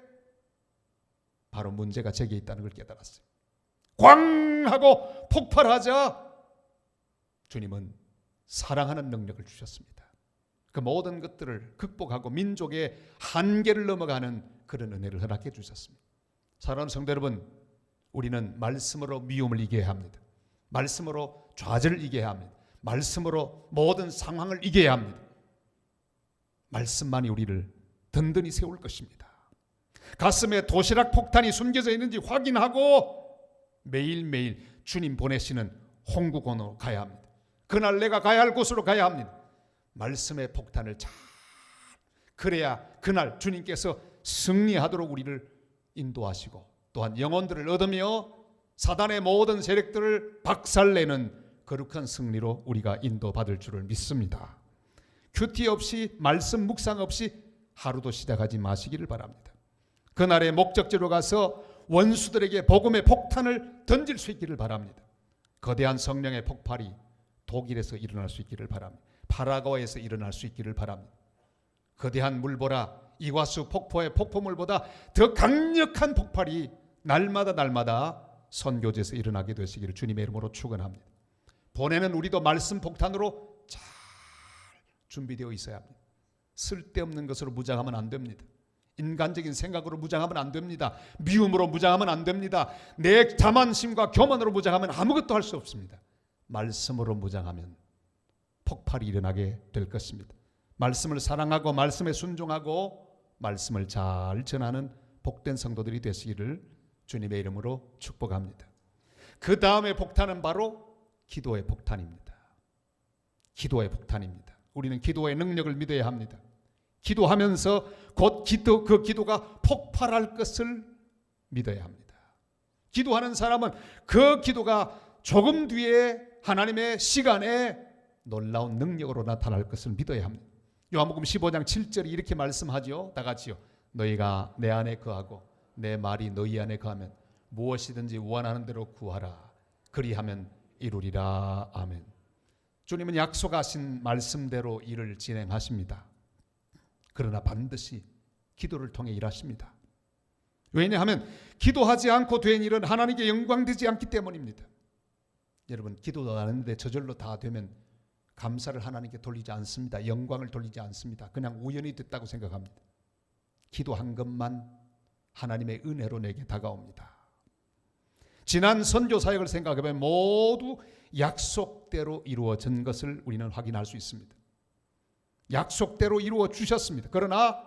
바로 문제가 제게 있다는 걸 깨달았어요. 꽝 하고 폭발하자 주님은 사랑하는 능력을 주셨습니다. 그 모든 것들을 극복하고 민족의 한계를 넘어가는 그런 은혜를 허락해 주셨습니다. 사랑하는 성도 여러분, 우리는 말씀으로 미움을 이겨야 합니다. 말씀으로 좌절을 이겨야 합니다. 말씀으로 모든 상황을 이겨야 합니다. 말씀만이 우리를 든든히 세울 것입니다. 가슴에 도시락 폭탄이 숨겨져 있는지 확인하고 매일매일 주님 보내시는 홍구원으로 가야 합니다. 그날 내가 가야 할 곳으로 가야 합니다. 말씀의 폭탄을 잘, 그래야 그날 주님께서 승리하도록 우리를 인도하시고 또한 영혼들을 얻으며 사단의 모든 세력들을 박살내는 거룩한 승리로 우리가 인도받을 줄을 믿습니다. 큐티 없이 말씀 묵상 없이 하루도 시작하지 마시기를 바랍니다. 그날의 목적지로 가서 원수들에게 복음의 폭탄을 던질 수 있기를 바랍니다. 거대한 성령의 폭발이 독일에서 일어날 수 있기를 바랍니다. 파라과에서 일어날 수 있기를 바랍니다. 거대한 물보라 이과수 폭포의 폭포물보다 더 강력한 폭발이 날마다 선교지에서 일어나게 되시기를 주님의 이름으로 축원합니다. 보내는 우리도 말씀 폭탄으로 잘 준비되어 있어야 합니다. 쓸데없는 것으로 무장하면 안 됩니다. 인간적인 생각으로 무장하면 안 됩니다. 미움으로 무장하면 안 됩니다. 내 자만심과 교만으로 무장하면 아무것도 할 수 없습니다. 말씀으로 무장하면 폭발이 일어나게 될 것입니다. 말씀을 사랑하고 말씀에 순종하고 말씀을 잘 전하는 복된 성도들이 되시기를 주님의 이름으로 축복합니다. 그 다음에 폭탄은 바로 기도의 폭탄입니다. 기도의 폭탄입니다. 우리는 기도의 능력을 믿어야 합니다. 기도하면서 곧 그 기도가 폭발할 것을 믿어야 합니다. 기도하는 사람은 그 기도가 조금 뒤에 하나님의 시간에 놀라운 능력으로 나타날 것을 믿어야 합니다. 요한복음 15장 7절이 이렇게 말씀하죠. 다 같이요. 너희가 내 안에 거하고 내 말이 너희 안에 거하면 무엇이든지 원하는 대로 구하라. 그리하면 이루리라. 아멘. 주님은 약속하신 말씀대로 일을 진행하십니다. 그러나 반드시 기도를 통해 일하십니다. 왜냐하면 기도하지 않고 된 일은 하나님께 영광되지 않기 때문입니다. 여러분, 기도도 안 했는데 저절로 다 되면 감사를 하나님께 돌리지 않습니다. 영광을 돌리지 않습니다. 그냥 우연히 됐다고 생각합니다. 기도한 것만 하나님의 은혜로 내게 다가옵니다. 지난 선교 사역을 생각해보면 모두 약속대로 이루어진 것을 우리는 확인할 수 있습니다. 약속대로 이루어 주셨습니다. 그러나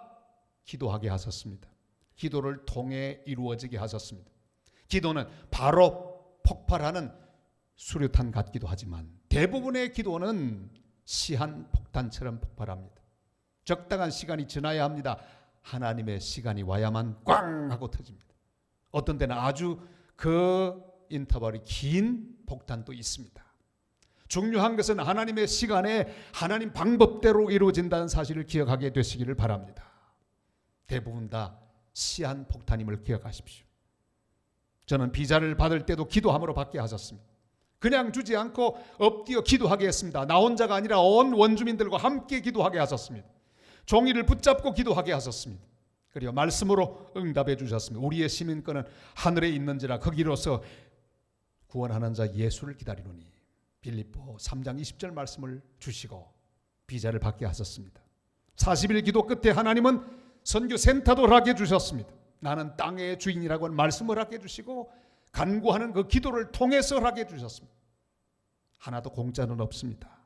기도하게 하셨습니다. 기도를 통해 이루어지게 하셨습니다. 기도는 바로 폭발하는 수류탄 같기도 하지만 대부분의 기도는 시한 폭탄처럼 폭발합니다. 적당한 시간이 지나야 합니다. 하나님의 시간이 와야만 꽝 하고 터집니다. 어떤 때는 아주 그 인터벌이 긴 폭탄도 있습니다. 중요한 것은 하나님의 시간에 하나님 방법대로 이루어진다는 사실을 기억하게 되시기를 바랍니다. 대부분 다 시한 폭탄임을 기억하십시오. 저는 비자를 받을 때도 기도함으로 받게 하셨습니다. 그냥 주지 않고 엎드려 기도하게 했습니다. 나 혼자가 아니라 온 원주민들과 함께 기도하게 하셨습니다. 종이를 붙잡고 기도하게 하셨습니다. 그리고 말씀으로 응답해 주셨습니다. 우리의 시민권은 하늘에 있는지라 거기로서 구원하는 자 예수를 기다리노니. 빌립보 3장 20절 말씀을 주시고 비자를 받게 하셨습니다. 40일 기도 끝에 하나님은 선교센터도 하게 주셨습니다. 나는 땅의 주인이라고 하는 말씀을 하게 주시고 간구하는 그 기도를 통해서 하게 주셨습니다. 하나도 공짜는 없습니다.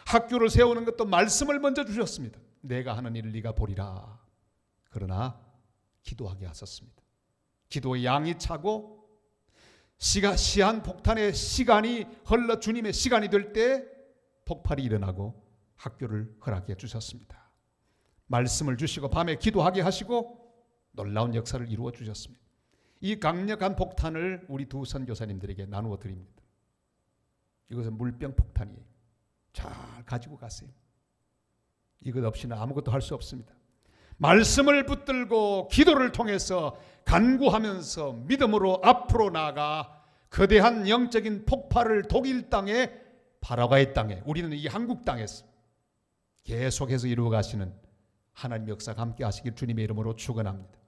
학교를 세우는 것도 말씀을 먼저 주셨습니다. 내가 하는 일을 네가 보리라. 그러나 기도하게 하셨습니다. 기도의 양이 차고 시한 폭탄의 시간이 흘러 주님의 시간이 될 때 폭발이 일어나고 학교를 허락해 주셨습니다. 말씀을 주시고 밤에 기도하게 하시고 놀라운 역사를 이루어 주셨습니다. 이 강력한 폭탄을 우리 두 선교사님들에게 나누어 드립니다. 이것은 물병 폭탄이에요. 잘 가지고 가세요. 이것 없이는 아무것도 할 수 없습니다. 말씀을 붙들고 기도를 통해서 간구하면서 믿음으로 앞으로 나아가 거대한 영적인 폭발을 독일 땅에 파라과이 땅에 우리는 이 한국 땅에서 계속해서 이루어 가시는 하나님 역사가 함께 하시길 주님의 이름으로 축원합니다.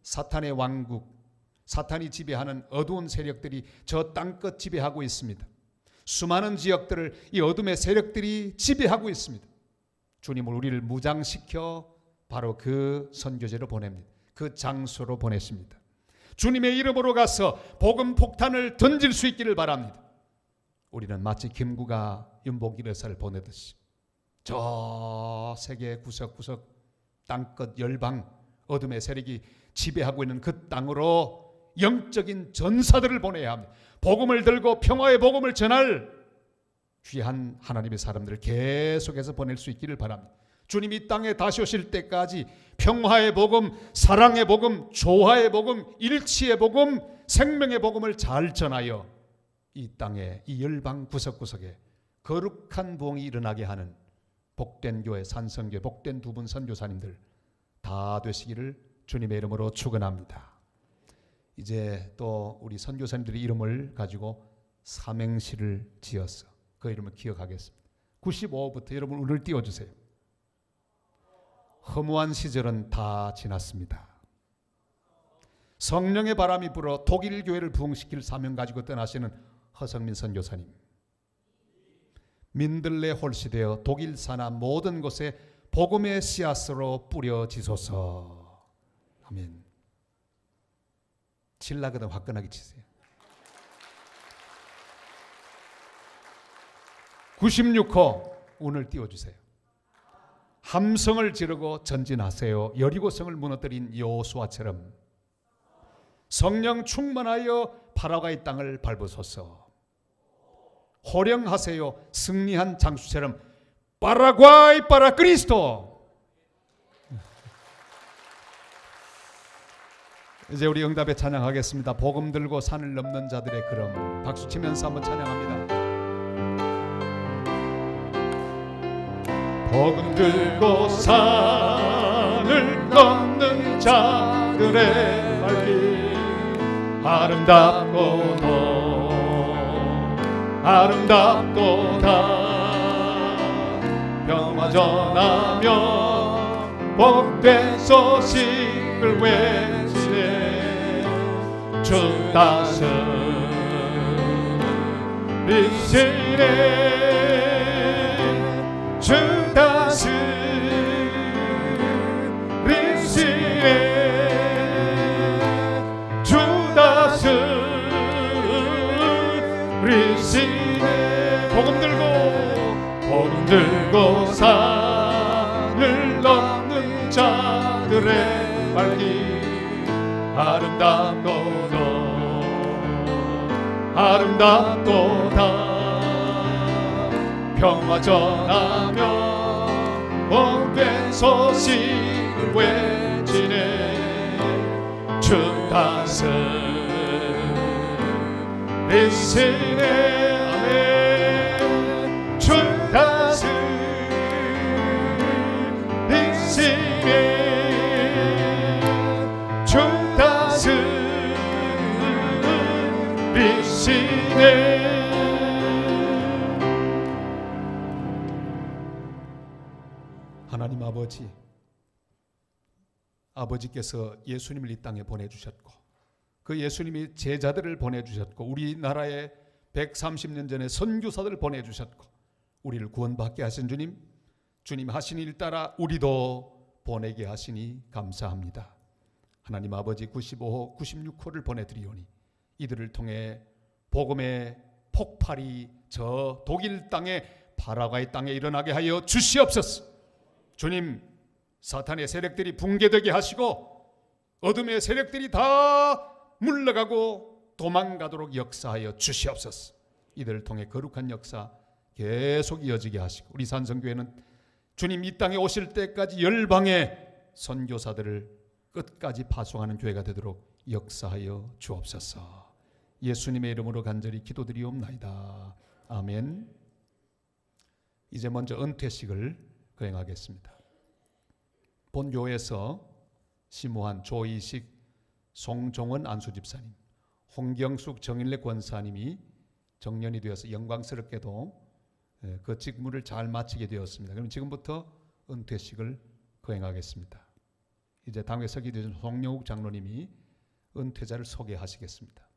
사탄의 왕국, 사탄이 지배하는 어두운 세력들이 저 땅끝 지배하고 있습니다. 수많은 지역들을 이 어둠의 세력들이 지배하고 있습니다. 주님은 우리를 무장시켜 바로 그 선교제로 보냅니다. 그 장소로 보내십니다. 주님의 이름으로 가서 복음 폭탄을 던질 수 있기를 바랍니다. 우리는 마치 김구가 윤복일 의사를 보내듯이 저 세계 구석구석 땅끝 열방 어둠의 세력이 지배하고 있는 그 땅으로 영적인 전사들을 보내야 합니다. 복음을 들고 평화의 복음을 전할 귀한 하나님의 사람들을 계속해서 보낼 수 있기를 바랍니다. 주님이 이 땅에 다시 오실 때까지 평화의 복음, 사랑의 복음, 조화의 복음, 일치의 복음, 생명의 복음을 잘 전하여 이 땅에 이 열방 구석구석에 거룩한 부흥이 일어나게 하는 복된 교회, 산성교회, 복된 두 분 선교사님들 다 되시기를 주님의 이름으로 축원합니다. 이제 또 우리 선교사님들의 이름을 가지고 삼행시를 지어서 그 이름을 기억하겠습니다. 95호부터 여러분 운을 띄워주세요. 허무한 시절은 다 지났습니다. 성령의 바람이 불어 독일 교회를 부흥시킬 사명 가지고 떠나시는 허성민 선교사님, 민들레 홀씨되어 독일 산하 모든 곳에 복음의 씨앗으로 뿌려지소서. 아멘. 칠라거든 화끈하게 치세요. 96호 운을 띄워주세요. 함성을 지르고 전진하세요. 여리고성을 무너뜨린 여호수아처럼 성령 충만하여 파라과이 땅을 밟으소서. 호령하세요. 승리한 장수처럼 파라과이 파라 그리스도. 이제 우리 응답에 찬양하겠습니다. 복음 들고 산을 넘는 자들의 걸음 박수 치면서 한번 찬양합니다. 복음 들고 산을 넘는 자들의 발길 아름답고도 아름답도다. 평화 전하며 복된 소식을 외치네. 주 다스리시네. 주 다스리시네. 주 다스리시네. 복음 들고 산을 넘는 자들의 발길 아름답도다. 평화 전하며 복된 소식을 외치네. 주 다스리시네. 아멘. 주 다스리시네. 주 다스리시네. 하나님 아버지께서 예수님을 이 땅에 보내주셨고 그 예수님이 제자들을 보내주셨고 우리나라에 130년 전에 선교사들을 보내주셨고 우리를 구원받게 하신 주님 하신 일 따라 우리도 보내게 하시니 감사합니다. 하나님 아버지 95호 96호를 보내드리오니 이들을 통해 복음의 폭발이 저 독일 땅에 파라과이 땅에 일어나게 하여 주시옵소서. 주님, 사탄의 세력들이 붕괴되게 하시고 어둠의 세력들이 다 물러가고 도망가도록 역사하여 주시옵소서. 이들을 통해 거룩한 역사 계속 이어지게 하시고 우리 산성교회는 주님 이 땅에 오실 때까지 열방의 선교사들을 끝까지 파송하는 교회가 되도록 역사하여 주옵소서. 예수님의 이름으로 간절히 기도드리옵나이다. 아멘. 이제 먼저 은퇴식을 거행하겠습니다. 본교회에서 심우한 조이식 송종원 안수집사님, 홍경숙 정일래 권사님이 정년이 되어서 영광스럽게도 그 직무를 잘 마치게 되었습니다. 그럼 지금부터 은퇴식을 거행하겠습니다. 이제 당회 서기 되신 송영욱 장로님이 은퇴자를 소개하시겠습니다.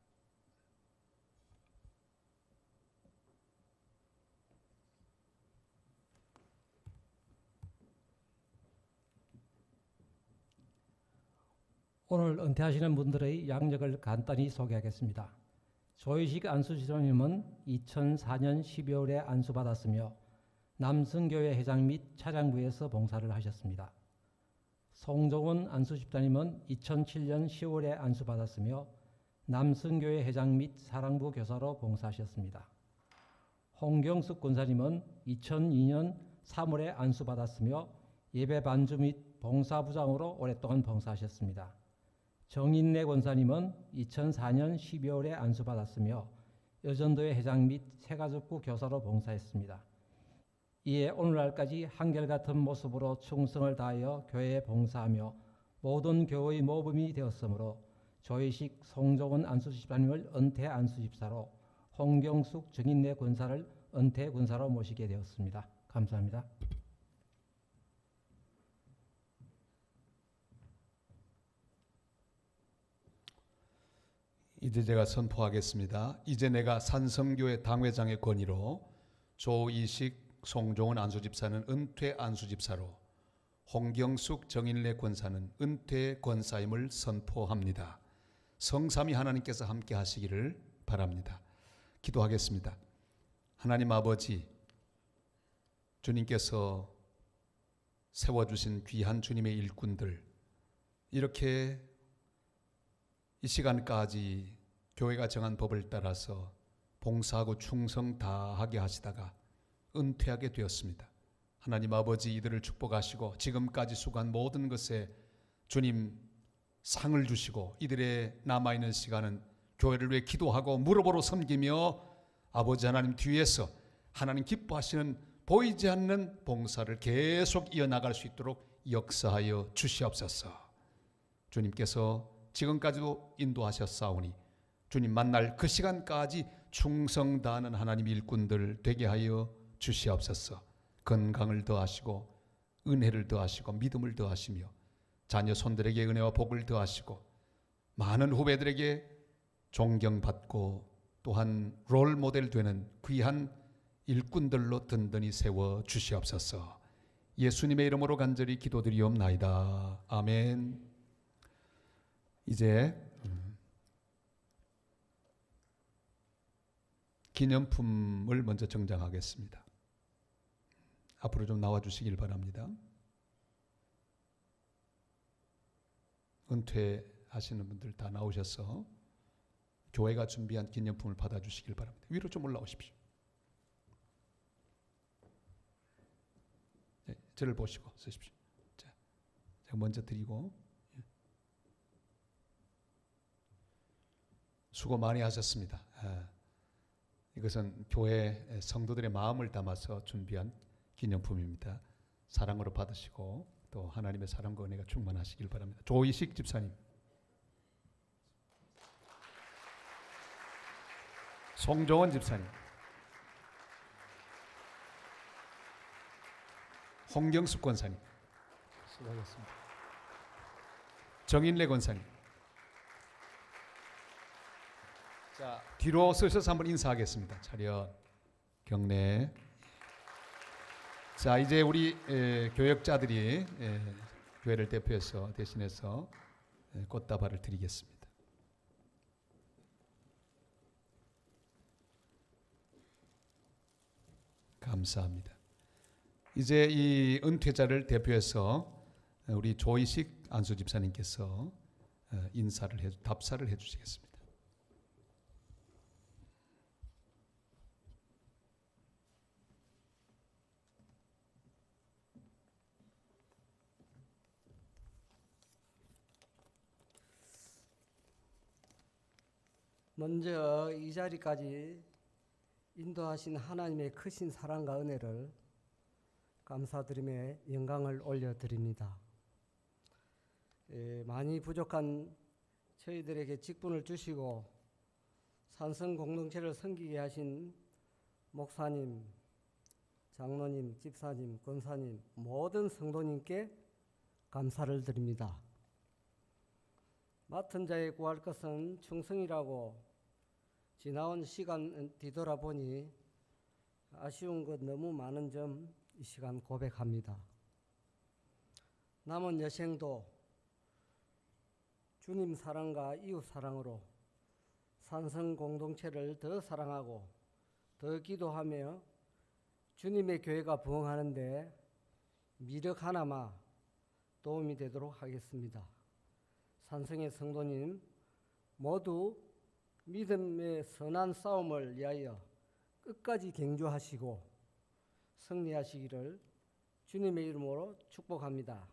오늘 은퇴하시는 분들의 양력을 간단히 소개하겠습니다. 조이식 안수집사님은 2004년 12월에 안수받았으며 남성교회 회장 및 차장부에서 봉사를 하셨습니다. 송종원 안수집사님은 2007년 10월에 안수받았으며 남승교회 회장 및 사랑부 교사로 봉사하셨습니다. 홍경숙 권사님은 2002년 3월에 안수받았으며 예배 반주 및 봉사부장으로 오랫동안 봉사하셨습니다. 정인래 권사님은 2004년 12월에 안수받았으며 여전도회 회장 및 새가족부 교사로 봉사했습니다. 이에 오늘날까지 한결같은 모습으로 충성을 다하여 교회에 봉사하며 모든 교회의 모범이 되었으므로 조희식 송종원 안수집사님을 은퇴 안수집사로 홍경숙 정인래 권사를 은퇴 권사로 모시게 되었습니다. 감사합니다. 이제 제가 선포하겠습니다. 이제 내가 산성교회 당회장의 권위로 조이식 송종원 안수집사는 은퇴 안수집사로, 홍경숙 정인래 권사는 은퇴 권사임을 선포합니다. 성삼위 하나님께서 함께 하시기를 바랍니다. 기도하겠습니다. 하나님 아버지, 주님께서 세워주신 귀한 주님의 일꾼들, 이렇게 이 시간까지 교회가 정한 법을 따라서 봉사하고 충성 다하게 하시다가 은퇴하게 되었습니다. 하나님 아버지, 이들을 축복하시고 지금까지 수고한 모든 것에 주님 상을 주시고 이들의 남아있는 시간은 교회를 위해 기도하고 무릎으로 섬기며 아버지 하나님 뒤에서 하나님 기뻐하시는 보이지 않는 봉사를 계속 이어나갈 수 있도록 역사하여 주시옵소서. 주님께서 지금까지도 인도하셨사오니 주님 만날 그 시간까지 충성 다하는 하나님 일꾼들 되게 하여 주시옵소서. 건강을 더하시고 은혜를 더하시고 믿음을 더하시며 자녀 손들에게 은혜와 복을 더하시고 많은 후배들에게 존경받고 또한 롤 모델 되는 귀한 일꾼들로 든든히 세워 주시옵소서. 예수님의 이름으로 간절히 기도드리옵나이다. 아멘. 이제 기념품을 먼저 정장하겠습니다. 앞으로 좀 나와주시길 바랍니다. 은퇴하시는 분들 다 나오셔서 교회가 준비한 기념품을 받아주시길 바랍니다. 위로 좀 올라오십시오. 네, 저를 보시고 쓰십시오. 자, 제가 먼저 드리고. 수고 많이 하셨습니다. 이것은 교회 성도들의 마음을 담아서 준비한 기념품입니다. 사랑으로 받으시고 또 하나님의 사랑과 은혜가 충만하시길 바랍니다. 조이식 집사님, 송종원 집사님, 홍경숙 권사님, 수고하셨습니다. 정인래 권사님. 자, 뒤로 서셔서 한번 인사하겠습니다. 차렷, 경례. 자, 이제 우리 교역자들이 교회를 대표해서 대신해서 꽃다발을 드리겠습니다. 감사합니다. 이제 이 은퇴자를 대표해서 우리 조이식 안수 집사님께서 답사를 해주시겠습니다. 먼저 이 자리까지 인도하신 하나님의 크신 사랑과 은혜를 감사드리며 영광을 올려드립니다. 많이 부족한 저희들에게 직분을 주시고 산성 공동체를 섬기게 하신 목사님, 장로님, 집사님, 권사님, 모든 성도님께 감사를 드립니다. 맡은 자에 구할 것은 충성이라고 지나온 시간 뒤돌아보니 아쉬운 것 너무 많은 점 이 시간 고백합니다. 남은 여생도 주님 사랑과 이웃 사랑으로 산성 공동체를 더 사랑하고 더 기도하며 주님의 교회가 부흥하는 데 미력 하나마 도움이 되도록 하겠습니다. 산성의 성도님 모두 믿음의 선한 싸움을 위하여 끝까지 경주하시고 승리하시기를 주님의 이름으로 축복합니다.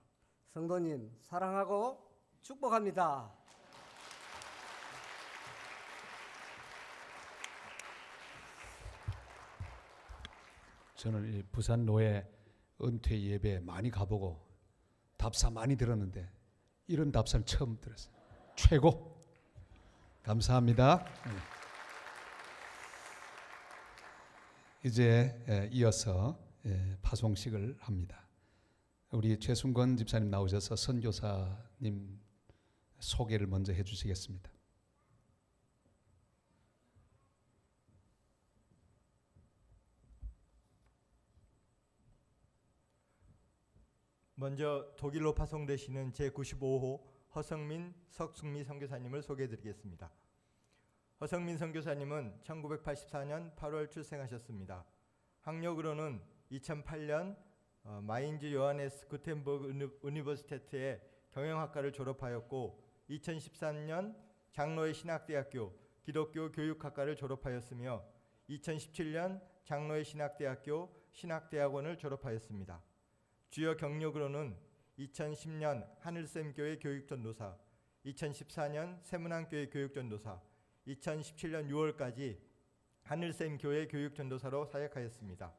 성도님 사랑하고 축복합니다. 저는 이 부산 노예 은퇴 예배 많이 가보고 답사 많이 들었는데 이런 답사는 처음 들었어요. 최고. 감사합니다. 이제 이어서 파송식을 합니다. 우리 최순건 집사님 나오셔서 선교사님 소개를 먼저 해주시겠습니다. 먼저 독일로 파송되시는 제95호 허성민 석숙미 선교사님을 소개해드리겠습니다. 허성민 선교사님은 1984년 8월 출생하셨습니다. 학력으로는 2008년 마인즈 요하네스 구텐버그 유니버시테트의 경영학과를 졸업하였고 2013년 장로의 신학대학교 기독교 교육학과를 졸업하였으며 2017년 장로의 신학대학교 신학대학원을 졸업하였습니다. 주요 경력으로는 2010년 하늘샘교회 교육전도사, 2014년 세문안교회 교육전도사, 2017년 6월까지 하늘샘교회 교육전도사로 사역하였습니다.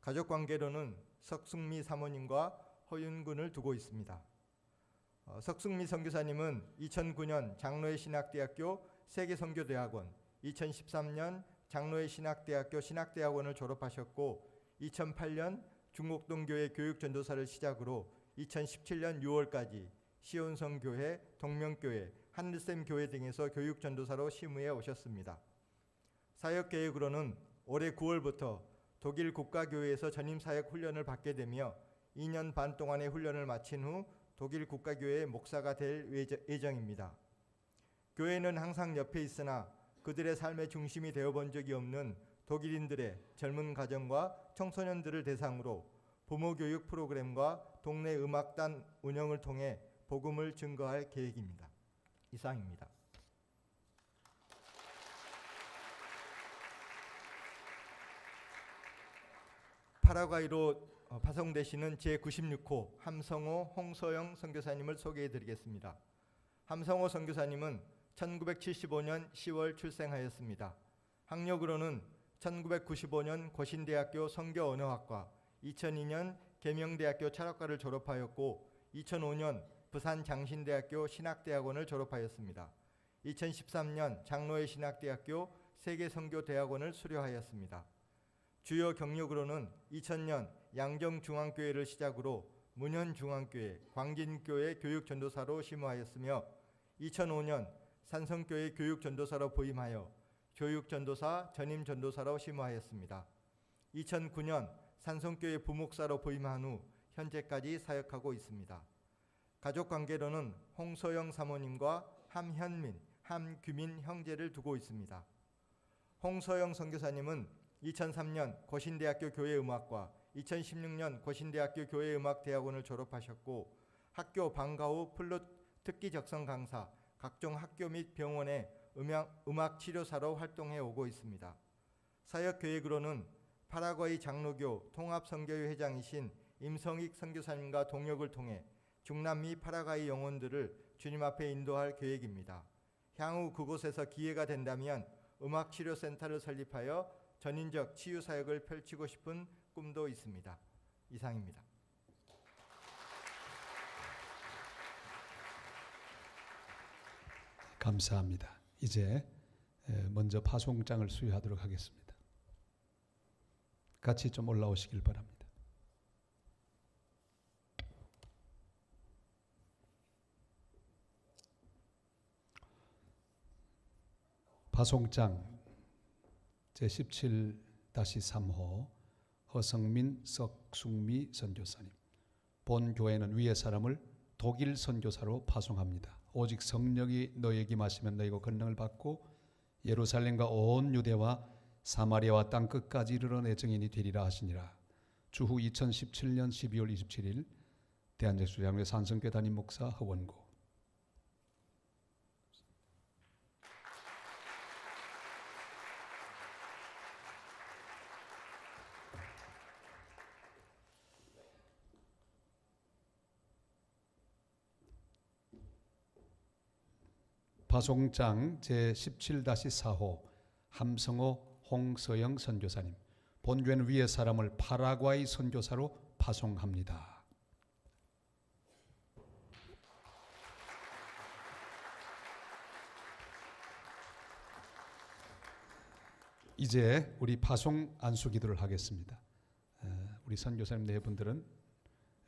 가족관계로는 석숙미 사모님과 허윤군을 두고 있습니다. 석숙미 선교사님은 2009년 장로의 신학대학교 세계선교대학원, 2013년 장로의 신학대학교 신학대학원을 졸업하셨고 2008년 중곡동교회 교육전도사를 시작으로 2017년 6월까지 시온성교회, 동명교회, 하늘샘교회 등에서 교육전도사로 심의해 오셨습니다. 사역계획으로는 올해 9월부터 독일 국가교회에서 전임사역 훈련을 받게 되며 2년 반 동안의 훈련을 마친 후 독일 국가교회의 목사가 될 예정입니다. 교회는 항상 옆에 있으나 그들의 삶의 중심이 되어본 적이 없는 독일인들의 젊은 가정과 청소년들을 대상으로 부모교육 프로그램과 동네 음악단 운영을 통해 복음을 증거할 계획입니다. 이상입니다. 파라과이로 파송되시는 제96호 함성호 홍소영 선교사님을 소개해드리겠습니다. 함성호 선교사님은 1975년 10월 출생하였습니다. 학력으로는 1995년 고신대학교 선교언어학과, 2002년 계명대학교 철학과를 졸업하였고 2005년 부산 장신대학교 신학대학원을 졸업하였습니다. 2013년 장로의 신학대학교 세계선교대학원을 수료하였습니다. 주요 경력으로는 2000년 양정중앙교회를 시작으로 문현중앙교회, 광진교회 교육전도사로 심의하였으며 2005년 산성교회 교육전도사로 부임하여 교육전도사, 전임전도사로 심의하였습니다. 2009년 산성교회 부목사로 부임한 후 현재까지 사역하고 있습니다. 가족관계로는 홍소영 사모님과 함현민, 함규민 형제를 두고 있습니다. 홍소영 선교사님은 2003년 고신대학교 교회음악과, 2016년 고신대학교 교회음악대학원을 졸업하셨고 학교 방과 후 플룻 특기 적성 강사, 각종 학교 및 병원의 음악 치료사로 활동해 오고 있습니다. 사역 계획으로는 파라과이 장로교 통합선교회 회장이신 임성익 선교사님과 동역을 통해 중남미 파라과이 영혼들을 주님 앞에 인도할 계획입니다. 향후 그곳에서 기회가 된다면 음악치료센터를 설립하여 전인적 치유사역을 펼치고 싶은 꿈도 있습니다. 이상입니다. 감사합니다. 이제 먼저 파송장을 수여하도록 하겠습니다. 같이 좀 올라오시길 바랍니다. 파송장 제17-3호 허성민 석숙미 선교사님. 본 교회는 위의 사람을 독일 선교사로 파송합니다. 오직 성령이 너에게 임하시면 너희가 권능을 받고 예루살렘과 온 유대와 사마리아와 땅 끝까지 이르러 내 증인이 되리라 하시니라. 주후 2017년 12월 27일 대한제수장로회 산성교회 담임 목사 허원고. 파송장 제17-4호 함성호 홍서영 선교사님, 본교회는 위의 사람을 파라과이 선교사로 파송합니다. 이제 우리 파송 안수 기도를 하겠습니다. 우리 선교사님 네 분들은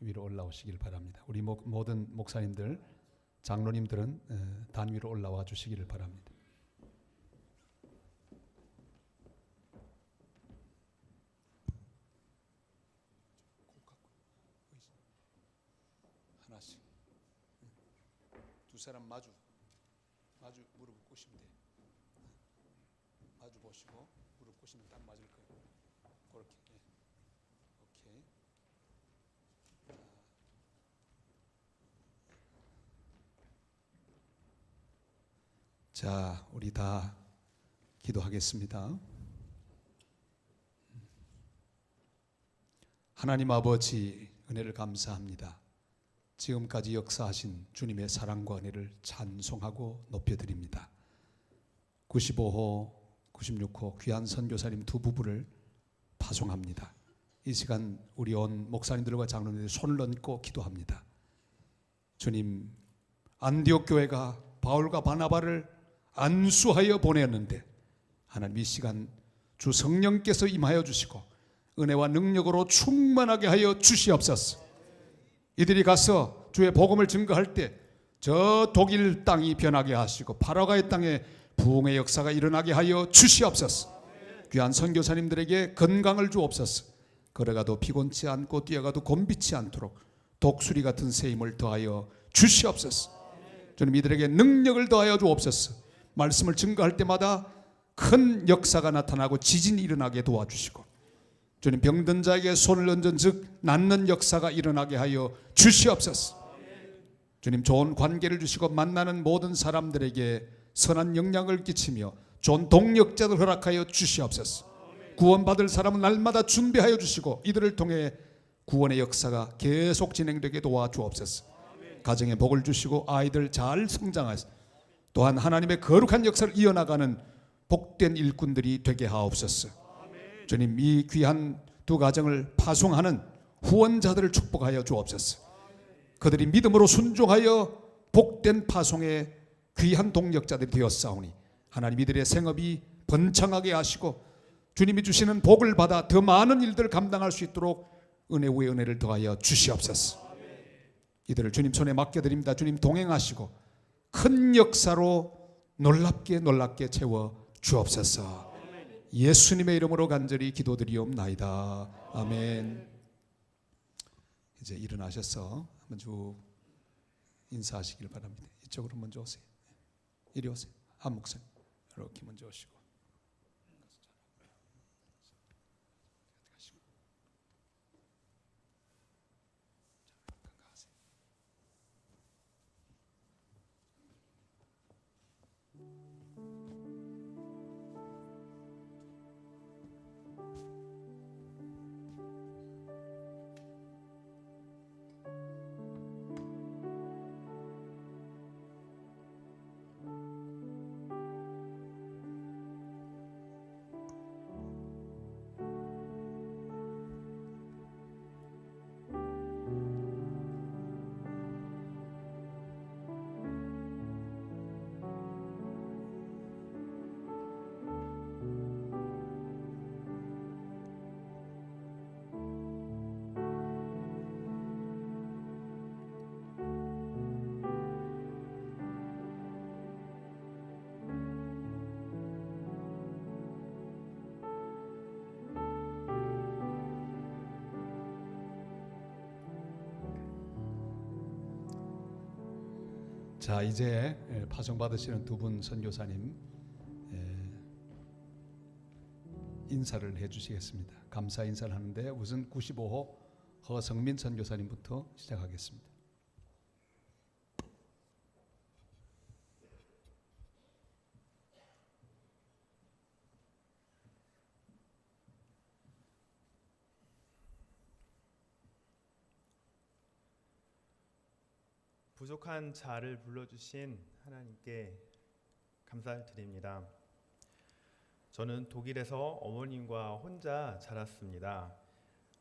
위로 올라오시길 바랍니다. 우리 모든 목사님들, 장로님들은 단 위로 올라와 주시기를 바랍니다. 하나씩 두 사람 마주 무릎 꿇으시면 돼요. 마주 보시고 무릎 꿇으시면 딱 맞을 거예요. 그렇게. 오케이. 자, 우리 다 기도하겠습니다. 하나님 아버지, 은혜를 감사합니다. 지금까지 역사하신 주님의 사랑과 은혜를 찬송하고 높여드립니다. 95호, 96호 귀한 선교사님 두 부부를 파송합니다. 이 시간 우리 온 목사님들과 장로님들 손을 얹고 기도합니다. 주님, 안디옥 교회가 바울과 바나바를 안수하여 보냈는데 하나님 이 시간 주 성령께서 임하여 주시고 은혜와 능력으로 충만하게 하여 주시옵소서. 이들이 가서 주의 복음을 증거할 때 저 독일 땅이 변하게 하시고 파라과이 땅에 부흥의 역사가 일어나게 하여 주시옵소서. 귀한 선교사님들에게 건강을 주옵소서. 걸어가도 피곤치 않고 뛰어가도 곤비치 않도록 독수리 같은 새 힘을 더하여 주시옵소서. 주님, 이들에게 능력을 더하여 주옵소서. 말씀을 증거할 때마다 큰 역사가 나타나고 지진이 일어나게 도와주시고, 주님, 병든 자에게 손을 얹은 즉 낫는 역사가 일어나게 하여 주시옵소서. 주님, 좋은 관계를 주시고 만나는 모든 사람들에게 선한 영향을 끼치며 좋은 동력자들 허락하여 주시옵소서. 구원받을 사람은 날마다 준비하여 주시고 이들을 통해 구원의 역사가 계속 진행되게 도와주옵소서. 가정에 복을 주시고 아이들 잘 성장하소서. 또한 하나님의 거룩한 역사를 이어나가는 복된 일꾼들이 되게 하옵소서. 주님, 이 귀한 두 가정을 파송하는 후원자들을 축복하여 주옵소서. 그들이 믿음으로 순종하여 복된 파송의 귀한 동력자들이 되었사오니 하나님 이들의 생업이 번창하게 하시고 주님이 주시는 복을 받아 더 많은 일들을 감당할 수 있도록 은혜 위에 은혜를 더하여 주시옵소서. 이들을 주님 손에 맡겨드립니다. 주님 동행하시고 큰 역사로 놀랍게 채워 주옵소서. 예수님의 이름으로 간절히 기도드리옵나이다. 아멘. 이제 일어나셔서 한번 쭉 인사하시길 바랍니다. 이쪽으로 먼저 오세요. 이리 오세요. 한 목사님 이렇게 먼저 오시고. 자, 이제 파송 받으시는 두 분 선교사님 인사를 해주시겠습니다. 감사 인사를 하는데 우선 95호 허성민 선교사님부터 시작하겠습니다. 부족한 자를 불러주신 하나님께 감사드립니다. 저는 독일에서 어머님과 혼자 자랐습니다.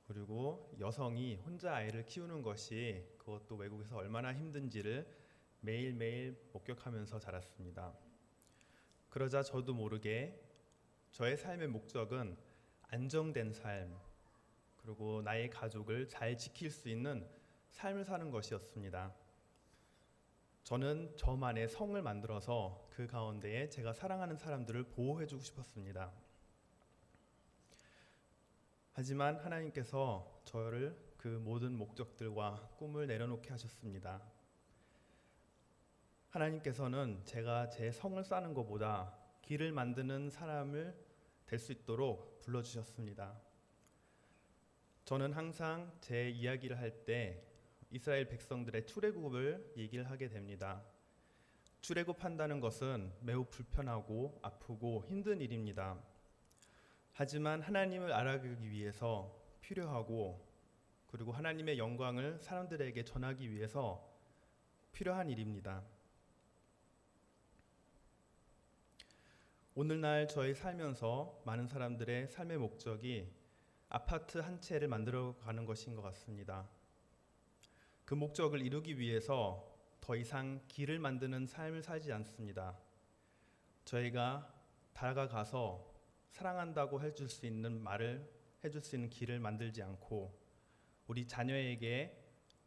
그리고 여성이 혼자 아이를 키우는 것이 그것도 외국에서 얼마나 힘든지를 매일매일 목격하면서 자랐습니다. 그러자 저도 모르게 저의 삶의 목적은 안정된 삶, 그리고 나의 가족을 잘 지킬 수 있는 삶을 사는 것이었습니다. 저는 저만의 성을 만들어서 그 가운데에 제가 사랑하는 사람들을 보호해주고 싶었습니다. 하지만 하나님께서 저를 그 모든 목적들과 꿈을 내려놓게 하셨습니다. 하나님께서는 제가 제 성을 쌓는 것보다 길을 만드는 사람을 될 수 있도록 불러주셨습니다. 저는 항상 제 이야기를 할 때 이스라엘 백성들의 출애굽을 얘기를 하게 됩니다. 출애굽한다는 것은 매우 불편하고 아프고 힘든 일입니다. 하지만 하나님을 알아가기 위해서 필요하고, 그리고 하나님의 영광을 사람들에게 전하기 위해서 필요한 일입니다. 오늘날 저희 살면서 많은 사람들의 삶의 목적이 아파트 한 채를 만들어가는 것인 것 같습니다. 그 목적을 이루기 위해서 더 이상 길을 만드는 삶을 살지 않습니다. 저희가 다가가서 사랑한다고 해줄 수 있는 말을 해줄 수 있는 길을 만들지 않고, 우리 자녀에게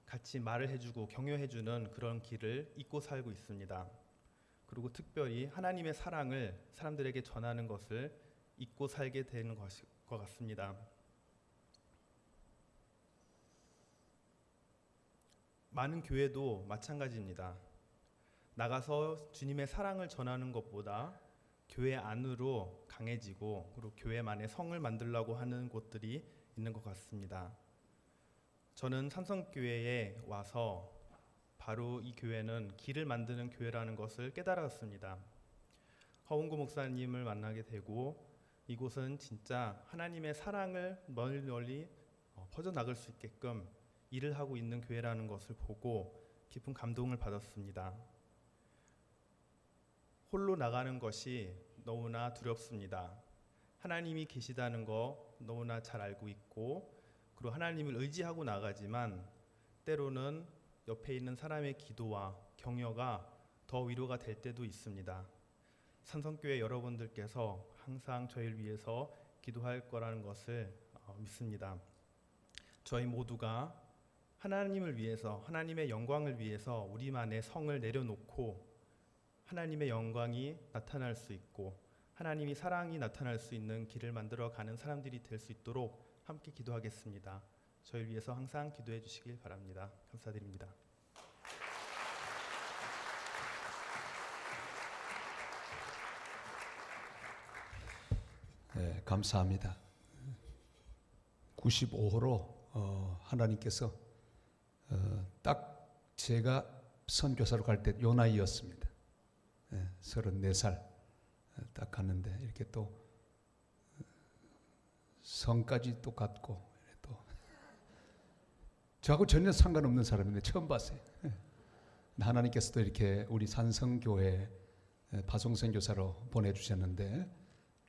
같이 말을 해주고 격려해주는 그런 길을 잊고 살고 있습니다. 그리고 특별히 하나님의 사랑을 사람들에게 전하는 것을 잊고 살게 되는 것 같습니다. 많은 교회도 마찬가지입니다. 나가서 주님의 사랑을 전하는 것보다 교회 안으로 강해지고, 그리고 교회만의 성을 만들려고 하는 곳들이 있는 것 같습니다. 저는 삼성교회에 와서 바로 이 교회는 길을 만드는 교회라는 것을 깨달았습니다. 허운구 목사님을 만나게 되고, 이곳은 진짜 하나님의 사랑을 널리 퍼져나갈 수 있게끔 일을 하고 있는 교회라는 것을 보고 깊은 감동을 받았습니다. 홀로 나가는 것이 너무나 두렵습니다. 하나님이 계시다는 거 너무나 잘 알고 있고, 그리고 하나님을 의지하고 나가지만 때로는 옆에 있는 사람의 기도와 격려가 더 위로가 될 때도 있습니다. 삼성교회 여러분들께서 항상 저희를 위해서 기도할 거라는 것을 믿습니다. 저희 모두가 하나님을 위해서, 하나님의 영광을 위해서 우리만의 성을 내려놓고 하나님의 영광이 나타날 수 있고 하나님이 사랑이 나타날 수 있는 길을 만들어가는 사람들이 될 수 있도록 함께 기도하겠습니다. 저희를 위해서 항상 기도해 주시길 바랍니다. 감사드립니다. 네, 감사합니다. 95호로 하나님께서 딱 제가 선교사로 갈 때 요 나이였습니다. 34살 딱 갔는데 이렇게 또 성까지 또 갖고, 또 저하고 전혀 상관없는 사람인데 처음 봤어요. 하나님께서도 이렇게 우리 산성교회 파송선교사로 보내주셨는데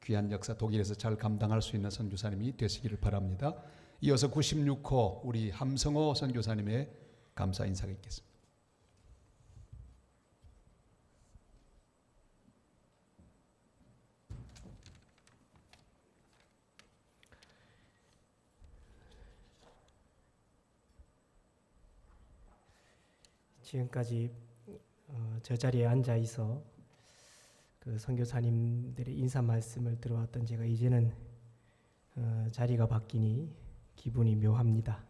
귀한 역사 독일에서 잘 감당할 수 있는 선교사님이 되시기를 바랍니다. 이어서 96호 우리 함성호 선교사님의 감사 인사가 있겠습니다. 지금까지 저 자리에 앉아 있어 그 선교사님들의 인사 말씀을 들어왔던 제가 이제는 자리가 바뀌니 기분이 묘합니다.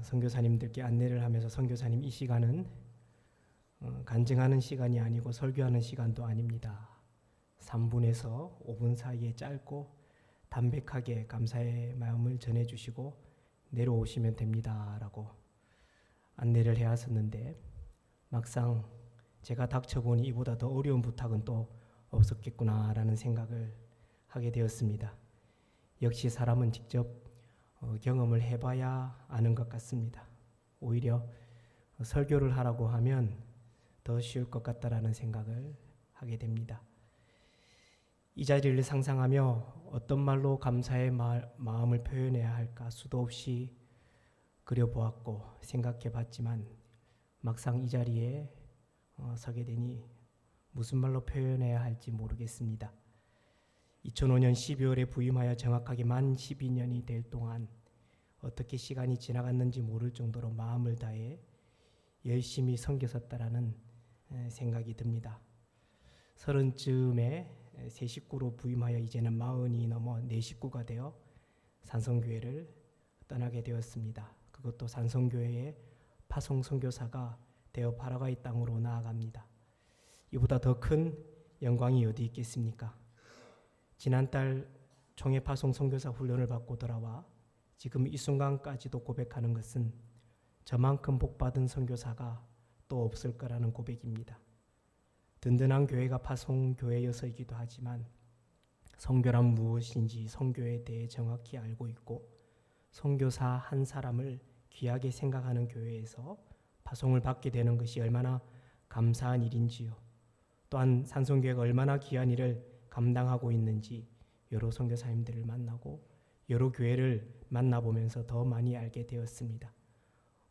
선교사님들께 안내를 하면서 선교사님 이 시간은 간증하는 시간이 아니고 설교하는 시간도 아닙니다. 3분에서 5분 사이에 짧고 담백하게 감사의 마음을 전해주시고 내려오시면 됩니다라고 안내를 해왔었는데 막상 제가 닥쳐보니 이보다 더 어려운 부탁은 또 없었겠구나라는 생각을 하게 되었습니다. 역시 사람은 직접 경험을 해봐야 아는 것 같습니다. 오히려 설교를 하라고 하면 더 쉬울 것 같다라는 생각을 하게 됩니다. 이 자리를 상상하며 어떤 말로 감사의 마음을 표현해야 할까 수도 없이 그려보았고 생각해봤지만 막상 이 자리에 서게 되니 무슨 말로 표현해야 할지 모르겠습니다. 2005년 12월에 부임하여 정확하게 만 12년이 될 동안 어떻게 시간이 지나갔는지 모를 정도로 마음을 다해 열심히 섬겼었다라는 생각이 듭니다. 30쯤에 새 식구로 부임하여 이제는 40이 넘어 네 식구가 되어 산성교회를 떠나게 되었습니다. 그것도 산성교회의 파송 선교사가 되어 파라과이 땅으로 나아갑니다. 이보다 더 큰 영광이 어디 있겠습니까? 지난달 총회 파송 선교사 훈련을 받고 돌아와 지금 이 순간까지도 고백하는 것은 저만큼 복받은 선교사가 또 없을 거라는 고백입니다. 든든한 교회가 파송 교회여서이기도 하지만 선교란 무엇인지 선교에 대해 정확히 알고 있고 선교사 한 사람을 귀하게 생각하는 교회에서 파송을 받게 되는 것이 얼마나 감사한 일인지요. 또한 산성교회가 얼마나 귀한 일을 감당하고 있는지 여러 선교사님들을 만나고 여러 교회를 만나보면서 더 많이 알게 되었습니다.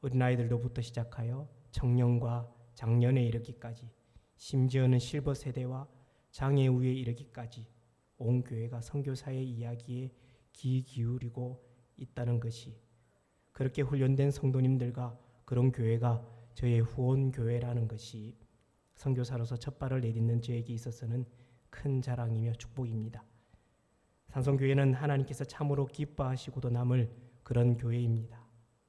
어린아이들로부터 시작하여 청년과 장년에 이르기까지 심지어는 실버 세대와 장애 우에 이르기까지 온 교회가 선교사의 이야기에 귀 기울이고 있다는 것이 그렇게 훈련된 성도님들과 그런 교회가 저의 후원 교회라는 것이 선교사로서 첫 발을 내딛는 저에게 있어서는 큰 자랑이며 축복입니다. 산성교회는 하나님께서 참으로 기뻐하시고도 남을 그런 교회입니다.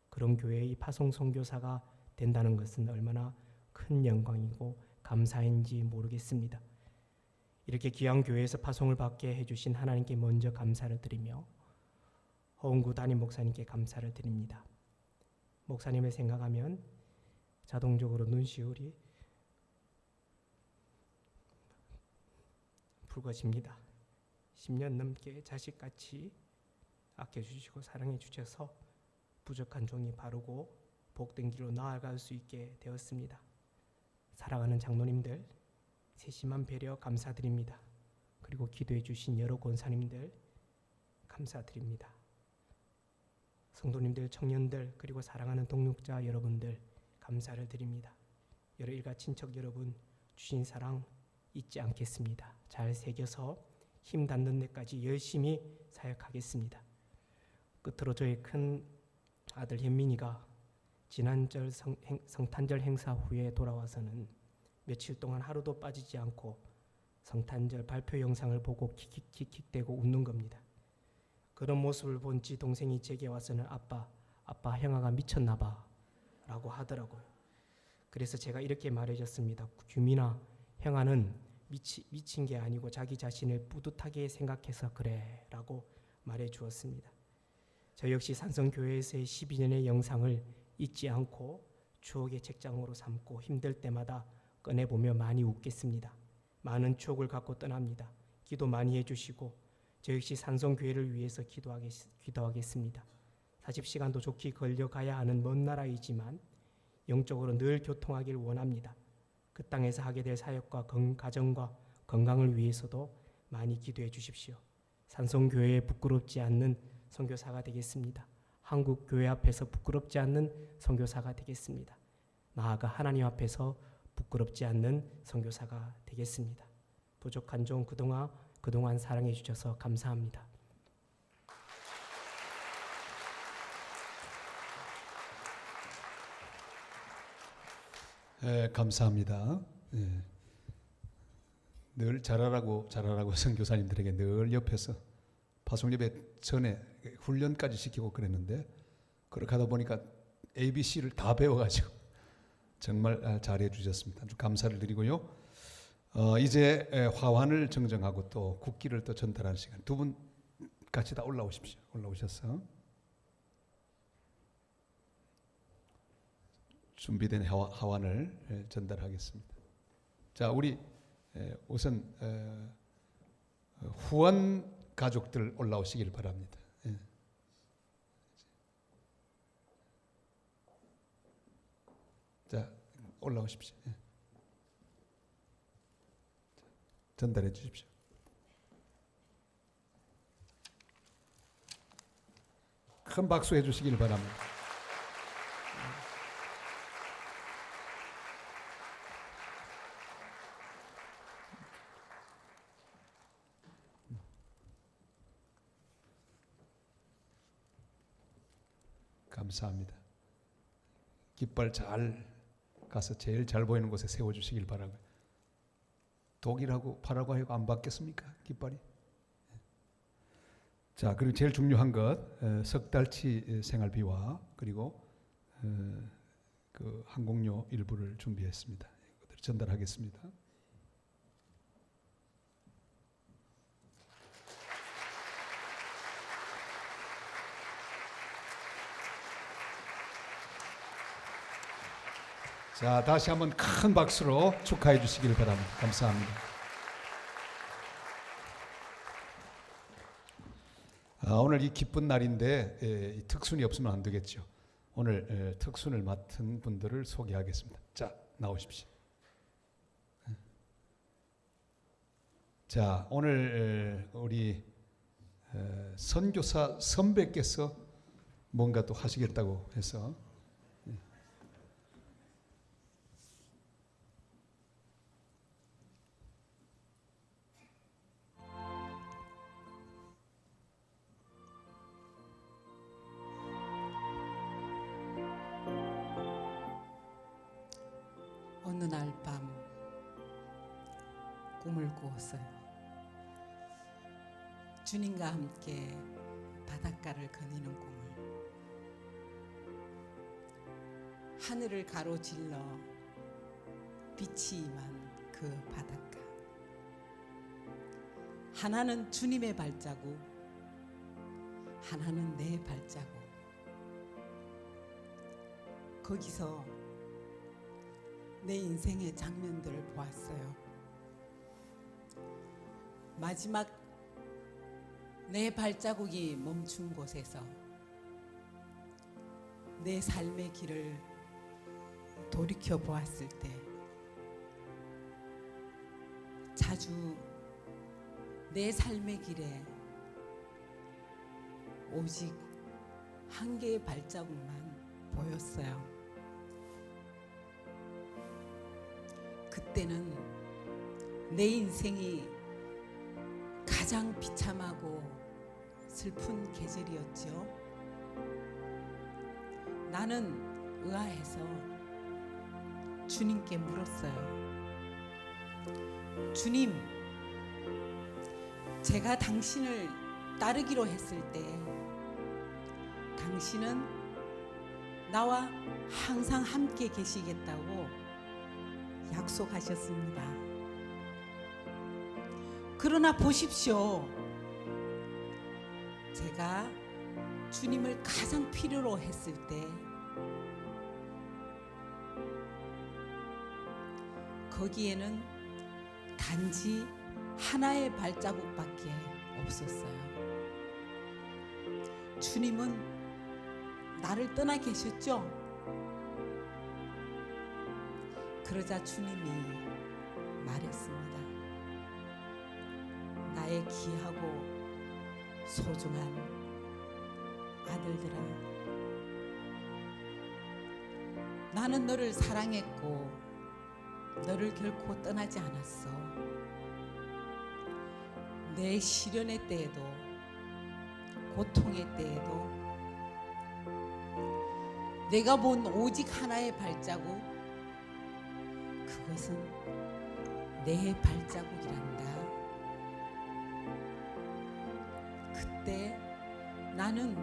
그런 교회의 파송 선교사가 된다는 것은 얼마나 큰 영광이고 감사인지 모르겠습니다. 이렇게 귀한 교회에서 파송을 받게 해주신 하나님께 먼저 감사를 드리며 허은구 담임 목사님께 감사를 드립니다. 목사님을 생각하면 자동적으로 눈시울이 붉어집니다. 10년 넘게 자식같이 아껴주시고 사랑해 주셔서 부족한 종이 바르고 복된 길로 나아갈 수 있게 되었습니다. 사랑하는 장로님들 세심한 배려 감사드립니다. 그리고 기도해 주신 여러 권사님들 감사드립니다. 성도님들, 청년들, 그리고 사랑하는 동역자 여러분들 감사를 드립니다. 여러 일가 친척 여러분 주신 사랑 잊지 않겠습니다. 잘 새겨서 힘 닿는 데까지 열심히 사역하겠습니다. 끝으로 저의 큰 아들 현민이가 지난절 성탄절 행사 후에 돌아와서는 며칠 동안 하루도 빠지지 않고 성탄절 발표 영상을 보고 킥킥킥킥대고 웃는 겁니다. 그런 모습을 본 지 동생이 제게 와서는 아빠 형아가 미쳤나 봐 라고 하더라고요. 그래서 제가 이렇게 말해줬습니다. 규민아, 형아는 미친 게 아니고 자기 자신을 뿌듯하게 생각해서 그래 라고 말해 주었습니다. 저 역시 산성교회에서의 12년의 영상을 잊지 않고 추억의 책장으로 삼고 힘들 때마다 꺼내보며 많이 웃겠습니다. 많은 추억을 갖고 떠납니다. 기도 많이 해주시고 저 역시 산성교회를 위해서 기도하겠습니다. 40시간도 좋게 걸려가야 하는 먼 나라이지만 영적으로 늘 교통하길 원합니다. 그 땅에서 하게 될 사역과 가정과 건강을 위해서도 많이 기도해 주십시오. 산성교회에 부끄럽지 않는 선교사가 되겠습니다. 한국 교회 앞에서 부끄럽지 않는 선교사가 되겠습니다. 나아가 하나님 앞에서 부끄럽지 않는 선교사가 되겠습니다. 부족한 종 그동안 사랑해 주셔서 감사합니다. 감사합니다. 늘 잘하라고 선교사님들에게 늘 옆에서 파송예배 전에 훈련까지 시키고 그랬는데 그렇게 하다 보니까 ABC를 다 배워가지고 정말 잘해 주셨습니다. 아주 감사를 드리고요. 이제 화환을 정정하고 또 국기를 또 전달하는 시간. 두 분 같이 다 올라오십시오. 올라오셔서 준비된 화환을 전달하겠습니다. 자, 우리 우선 후원 가족들 올라오시길 바랍니다. 자, 올라오십시오. 전달해 주십시오. 큰 박수 해주시길 바랍니다. 감사합니다. 깃발 잘 가서 제일 잘 보이는 곳에 세워주시길 바라고요. 독일하고 파라과이하고 안 바뀌었습니까? 깃발이? 자, 그리고 제일 중요한 것 석 달치 생활비와 그리고 그 항공료 일부를 준비했습니다. 이것들을 전달하겠습니다. 자, 다시 한번 큰 박수로 축하해 주시길 바랍니다. 감사합니다. 오늘 이 기쁜 날인데 이 특순이 없으면 안 되겠죠. 오늘 특순을 맡은 분들을 소개하겠습니다. 자, 나오십시오. 자, 오늘 우리 선교사 선배께서 뭔가 또 하시겠다고 해서 어느 날 밤 꿈을 꾸었어요. 주님과 함께 바닷가를 거니는 꿈을. 하늘을 가로질러 빛이 임한 그 바닷가. 하나는 주님의 발자국, 하나는 내 발자국. 거기서 내 인생의 장면들을 보았어요. 마지막 내 발자국이 멈춘 곳에서 내 삶의 길을 돌이켜 보았을 때 자주 내 삶의 길에 오직 한 개의 발자국만 보였어요. 그때는 내 인생이 가장 비참하고 슬픈 계절이었죠. 나는 의아해서 주님께 물었어요. 주님, 제가 당신을 따르기로 했을 때 당신은 나와 항상 함께 계시겠다고 약속하셨습니다. 그러나 보십시오. 제가 주님을 가장 필요로 했을 때 거기에는 단지 하나의 발자국밖에 없었어요. 주님은 나를 떠나 계셨죠? 그러자 주님이 말했습니다. 나의 귀하고 소중한 아들들아, 나는 너를 사랑했고 너를 결코 떠나지 않았어. 내 시련의 때에도 고통의 때에도 내가 본 오직 하나의 발자국, 그것은 내 발자국이란다. 그때 나는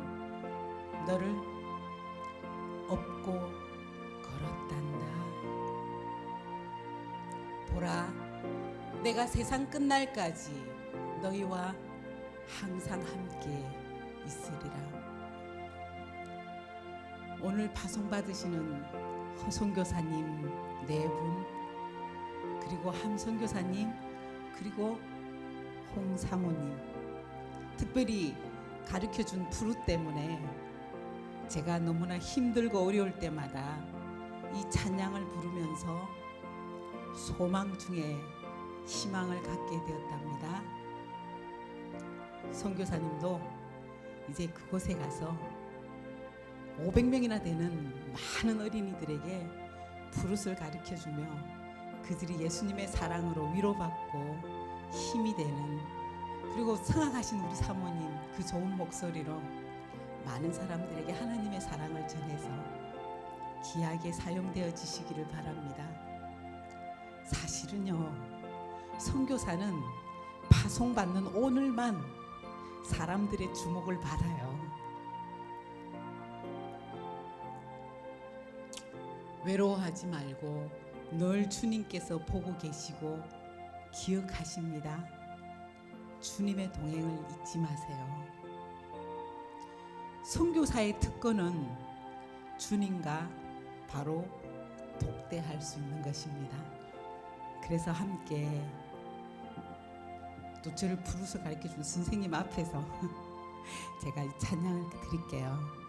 너를 업고 걸었단다. 보라, 내가 세상 끝날까지 너희와 항상 함께 있으리라. 오늘 파송받으시는 허선교사님 4분, 그리고 함선교사님, 그리고 홍상호님, 특별히 가르쳐준 부르 때문에 제가 너무나 힘들고 어려울 때마다 이 찬양을 부르면서 소망 중에 희망을 갖게 되었답니다. 선교사님도 이제 그곳에 가서 500명이나 되는 많은 어린이들에게 푸릇을 가르쳐주며 그들이 예수님의 사랑으로 위로받고 힘이 되는, 그리고 성악하신 우리 사모님 그 좋은 목소리로 많은 사람들에게 하나님의 사랑을 전해서 귀하게 사용되어지시기를 바랍니다. 사실은요, 선교사는 파송받는 오늘만 사람들의 주목을 받아요. 외로워하지 말고 늘 주님께서 보고 계시고 기억하십니다. 주님의 동행을 잊지 마세요. 선교사의 특권은 주님과 바로 독대할 수 있는 것입니다. 그래서 함께 또 저를 부르서 가르쳐준 선생님 앞에서 제가 이 찬양을 드릴게요.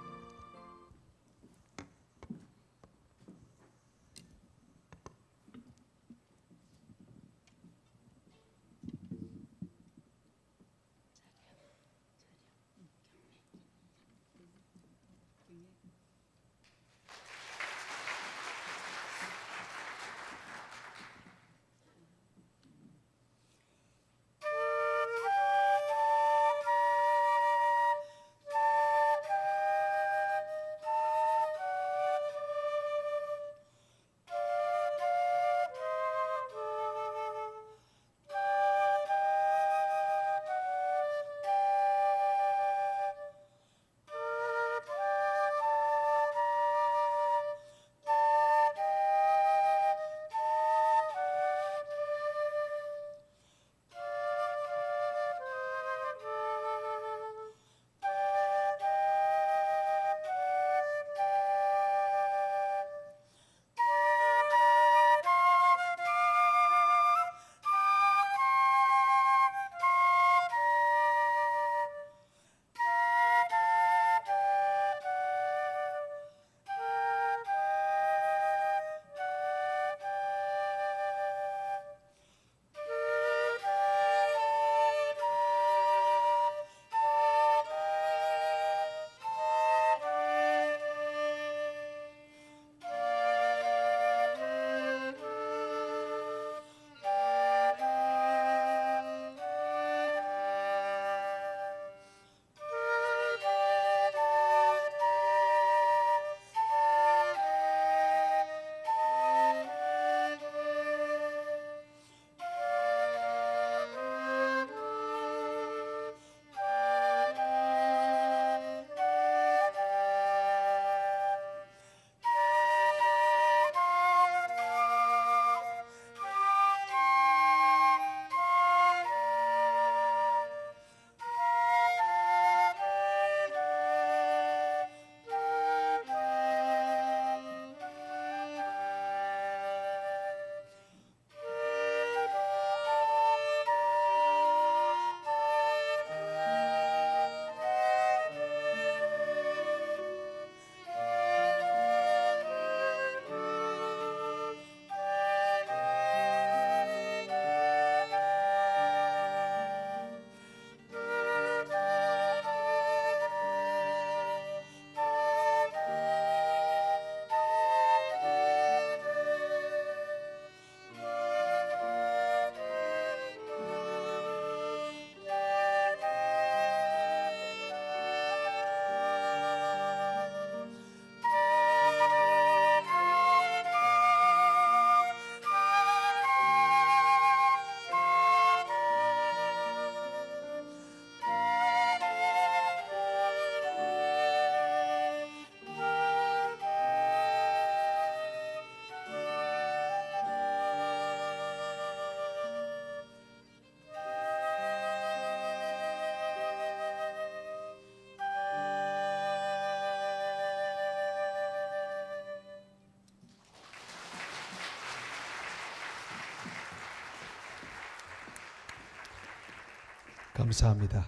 감사합니다.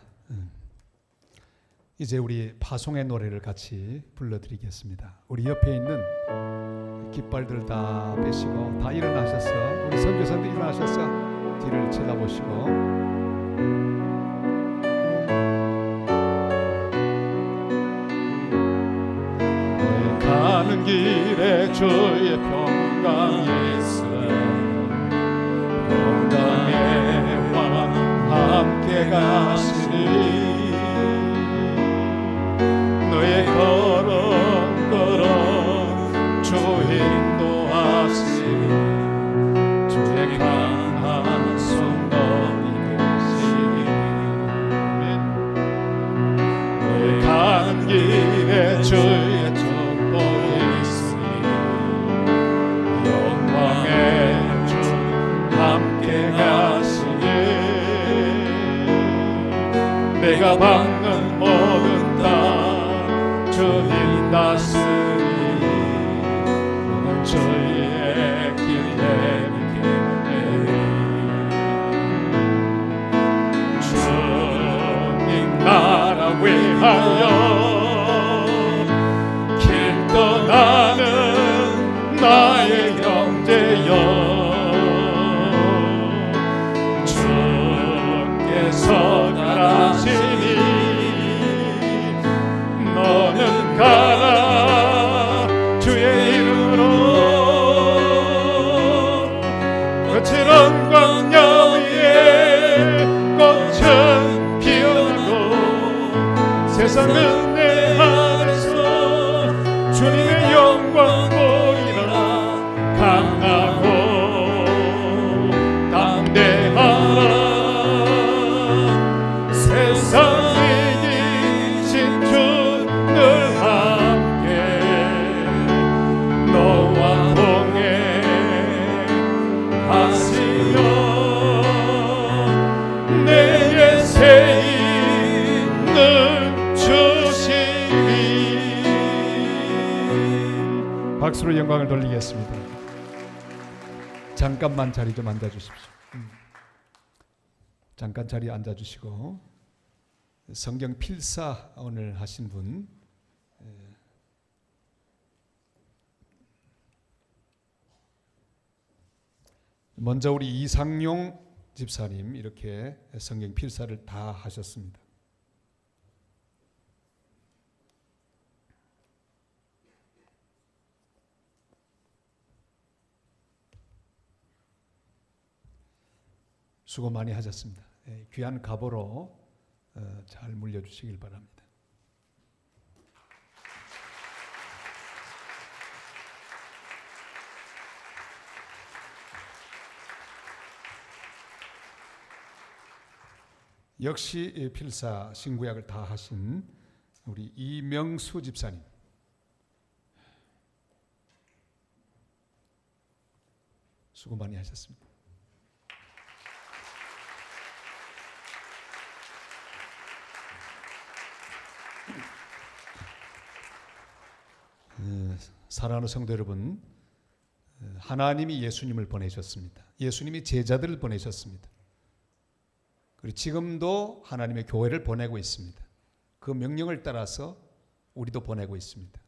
이제 우리 파송의 노래를 같이 불러드리겠습니다. 우리 옆에 있는 깃발들 다 빼시고 다 일어나셔서 우리 선교사님들 일어나셔서 뒤를 쳐다보시고 가는 길에 주의 평강 예수 평강의 왕 함께 가시니 너의 걸음 걸음 주 인도하시니 주의 강한 손 너희 계시니 너의 가는 길에 주의 내가 받는 모든 땅 주님 다스리 너는 주의 길 내게 주님 나라 위하여 길 떠나는 나의 형제여 선하시니 너는 가라 주의 이름으로 거칠은 광야 위에 꽃은 피어나고 세상 은혜 안에서 주님의 영광 보리라 강하고 담대하라 박수로 영광을 돌리겠습니다. 잠깐만 자리 좀 앉아주십시오. 잠깐 자리에 앉아주시고 성경 필사 오늘 하신 분 먼저 우리 이상용 집사님 이렇게 성경 필사를 다 하셨습니다. 수고 많이 하셨습니다. 귀한 갑오로 잘 물려주시길 바랍니다. 역시 필사 신구약을 다 하신 우리 이명수 집사님 수고 많이 하셨습니다. 사랑하는 성도 여러분, 하나님이 예수님을 보내셨습니다. 예수님이 제자들을 보내셨습니다. 그리고 지금도 하나님의 교회를 보내고 있습니다. 그 명령을 따라서 우리도 보내고 있습니다.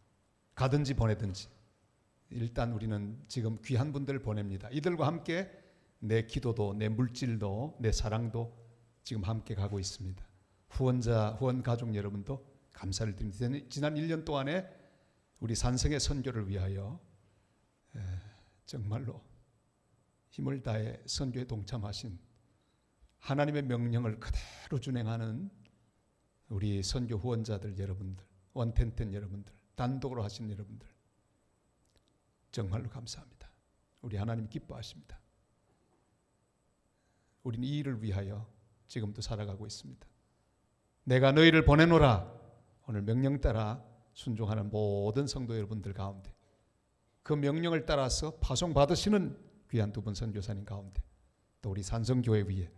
가든지 보내든지 일단 우리는 지금 귀한 분들을 보냅니다. 이들과 함께 내 기도도 내 물질도 내 사랑도 지금 함께 가고 있습니다. 후원 가족 여러분도 감사를 드립니다. 지난 1년 동안에 우리 산성의 선교를 위하여 정말로 힘을 다해 선교에 동참하신 하나님의 명령을 그대로 준행하는 우리 선교 후원자들 여러분들, 원텐텐 여러분들, 단독으로 하신 여러분들 정말로 감사합니다. 우리 하나님 기뻐하십니다. 우리는 이 일을 위하여 지금도 살아가고 있습니다. 내가 너희를 보내노라 오늘 명령 따라 순종하는 모든 성도 여러분들 가운데 그 명령을 따라서 파송받으시는 귀한 두 분 선교사님 가운데 또 우리 산성교회 위에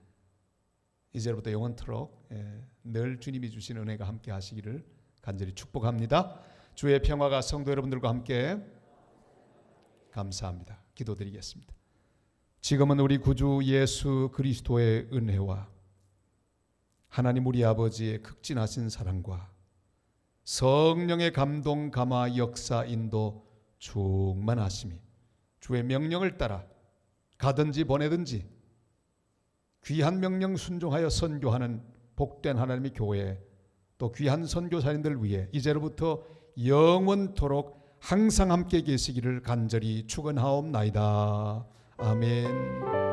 이제부터 영원토록 늘 주님이 주신 은혜가 함께 하시기를 간절히 축복합니다. 주의 평화가 성도 여러분들과 함께 감사합니다. 기도드리겠습니다. 지금은 우리 구주 예수 그리스도의 은혜와 하나님 우리 아버지의 극진하신 사랑과 성령의 감동, 감화, 역사, 인도 충만하심이 주의 명령을 따라 가든지 보내든지 귀한 명령 순종하여 선교하는 복된 하나님의 교회, 또 귀한 선교사님들 위해 이제로부터 영원토록 항상 함께 계시기를 간절히 축원하옵나이다. 아멘.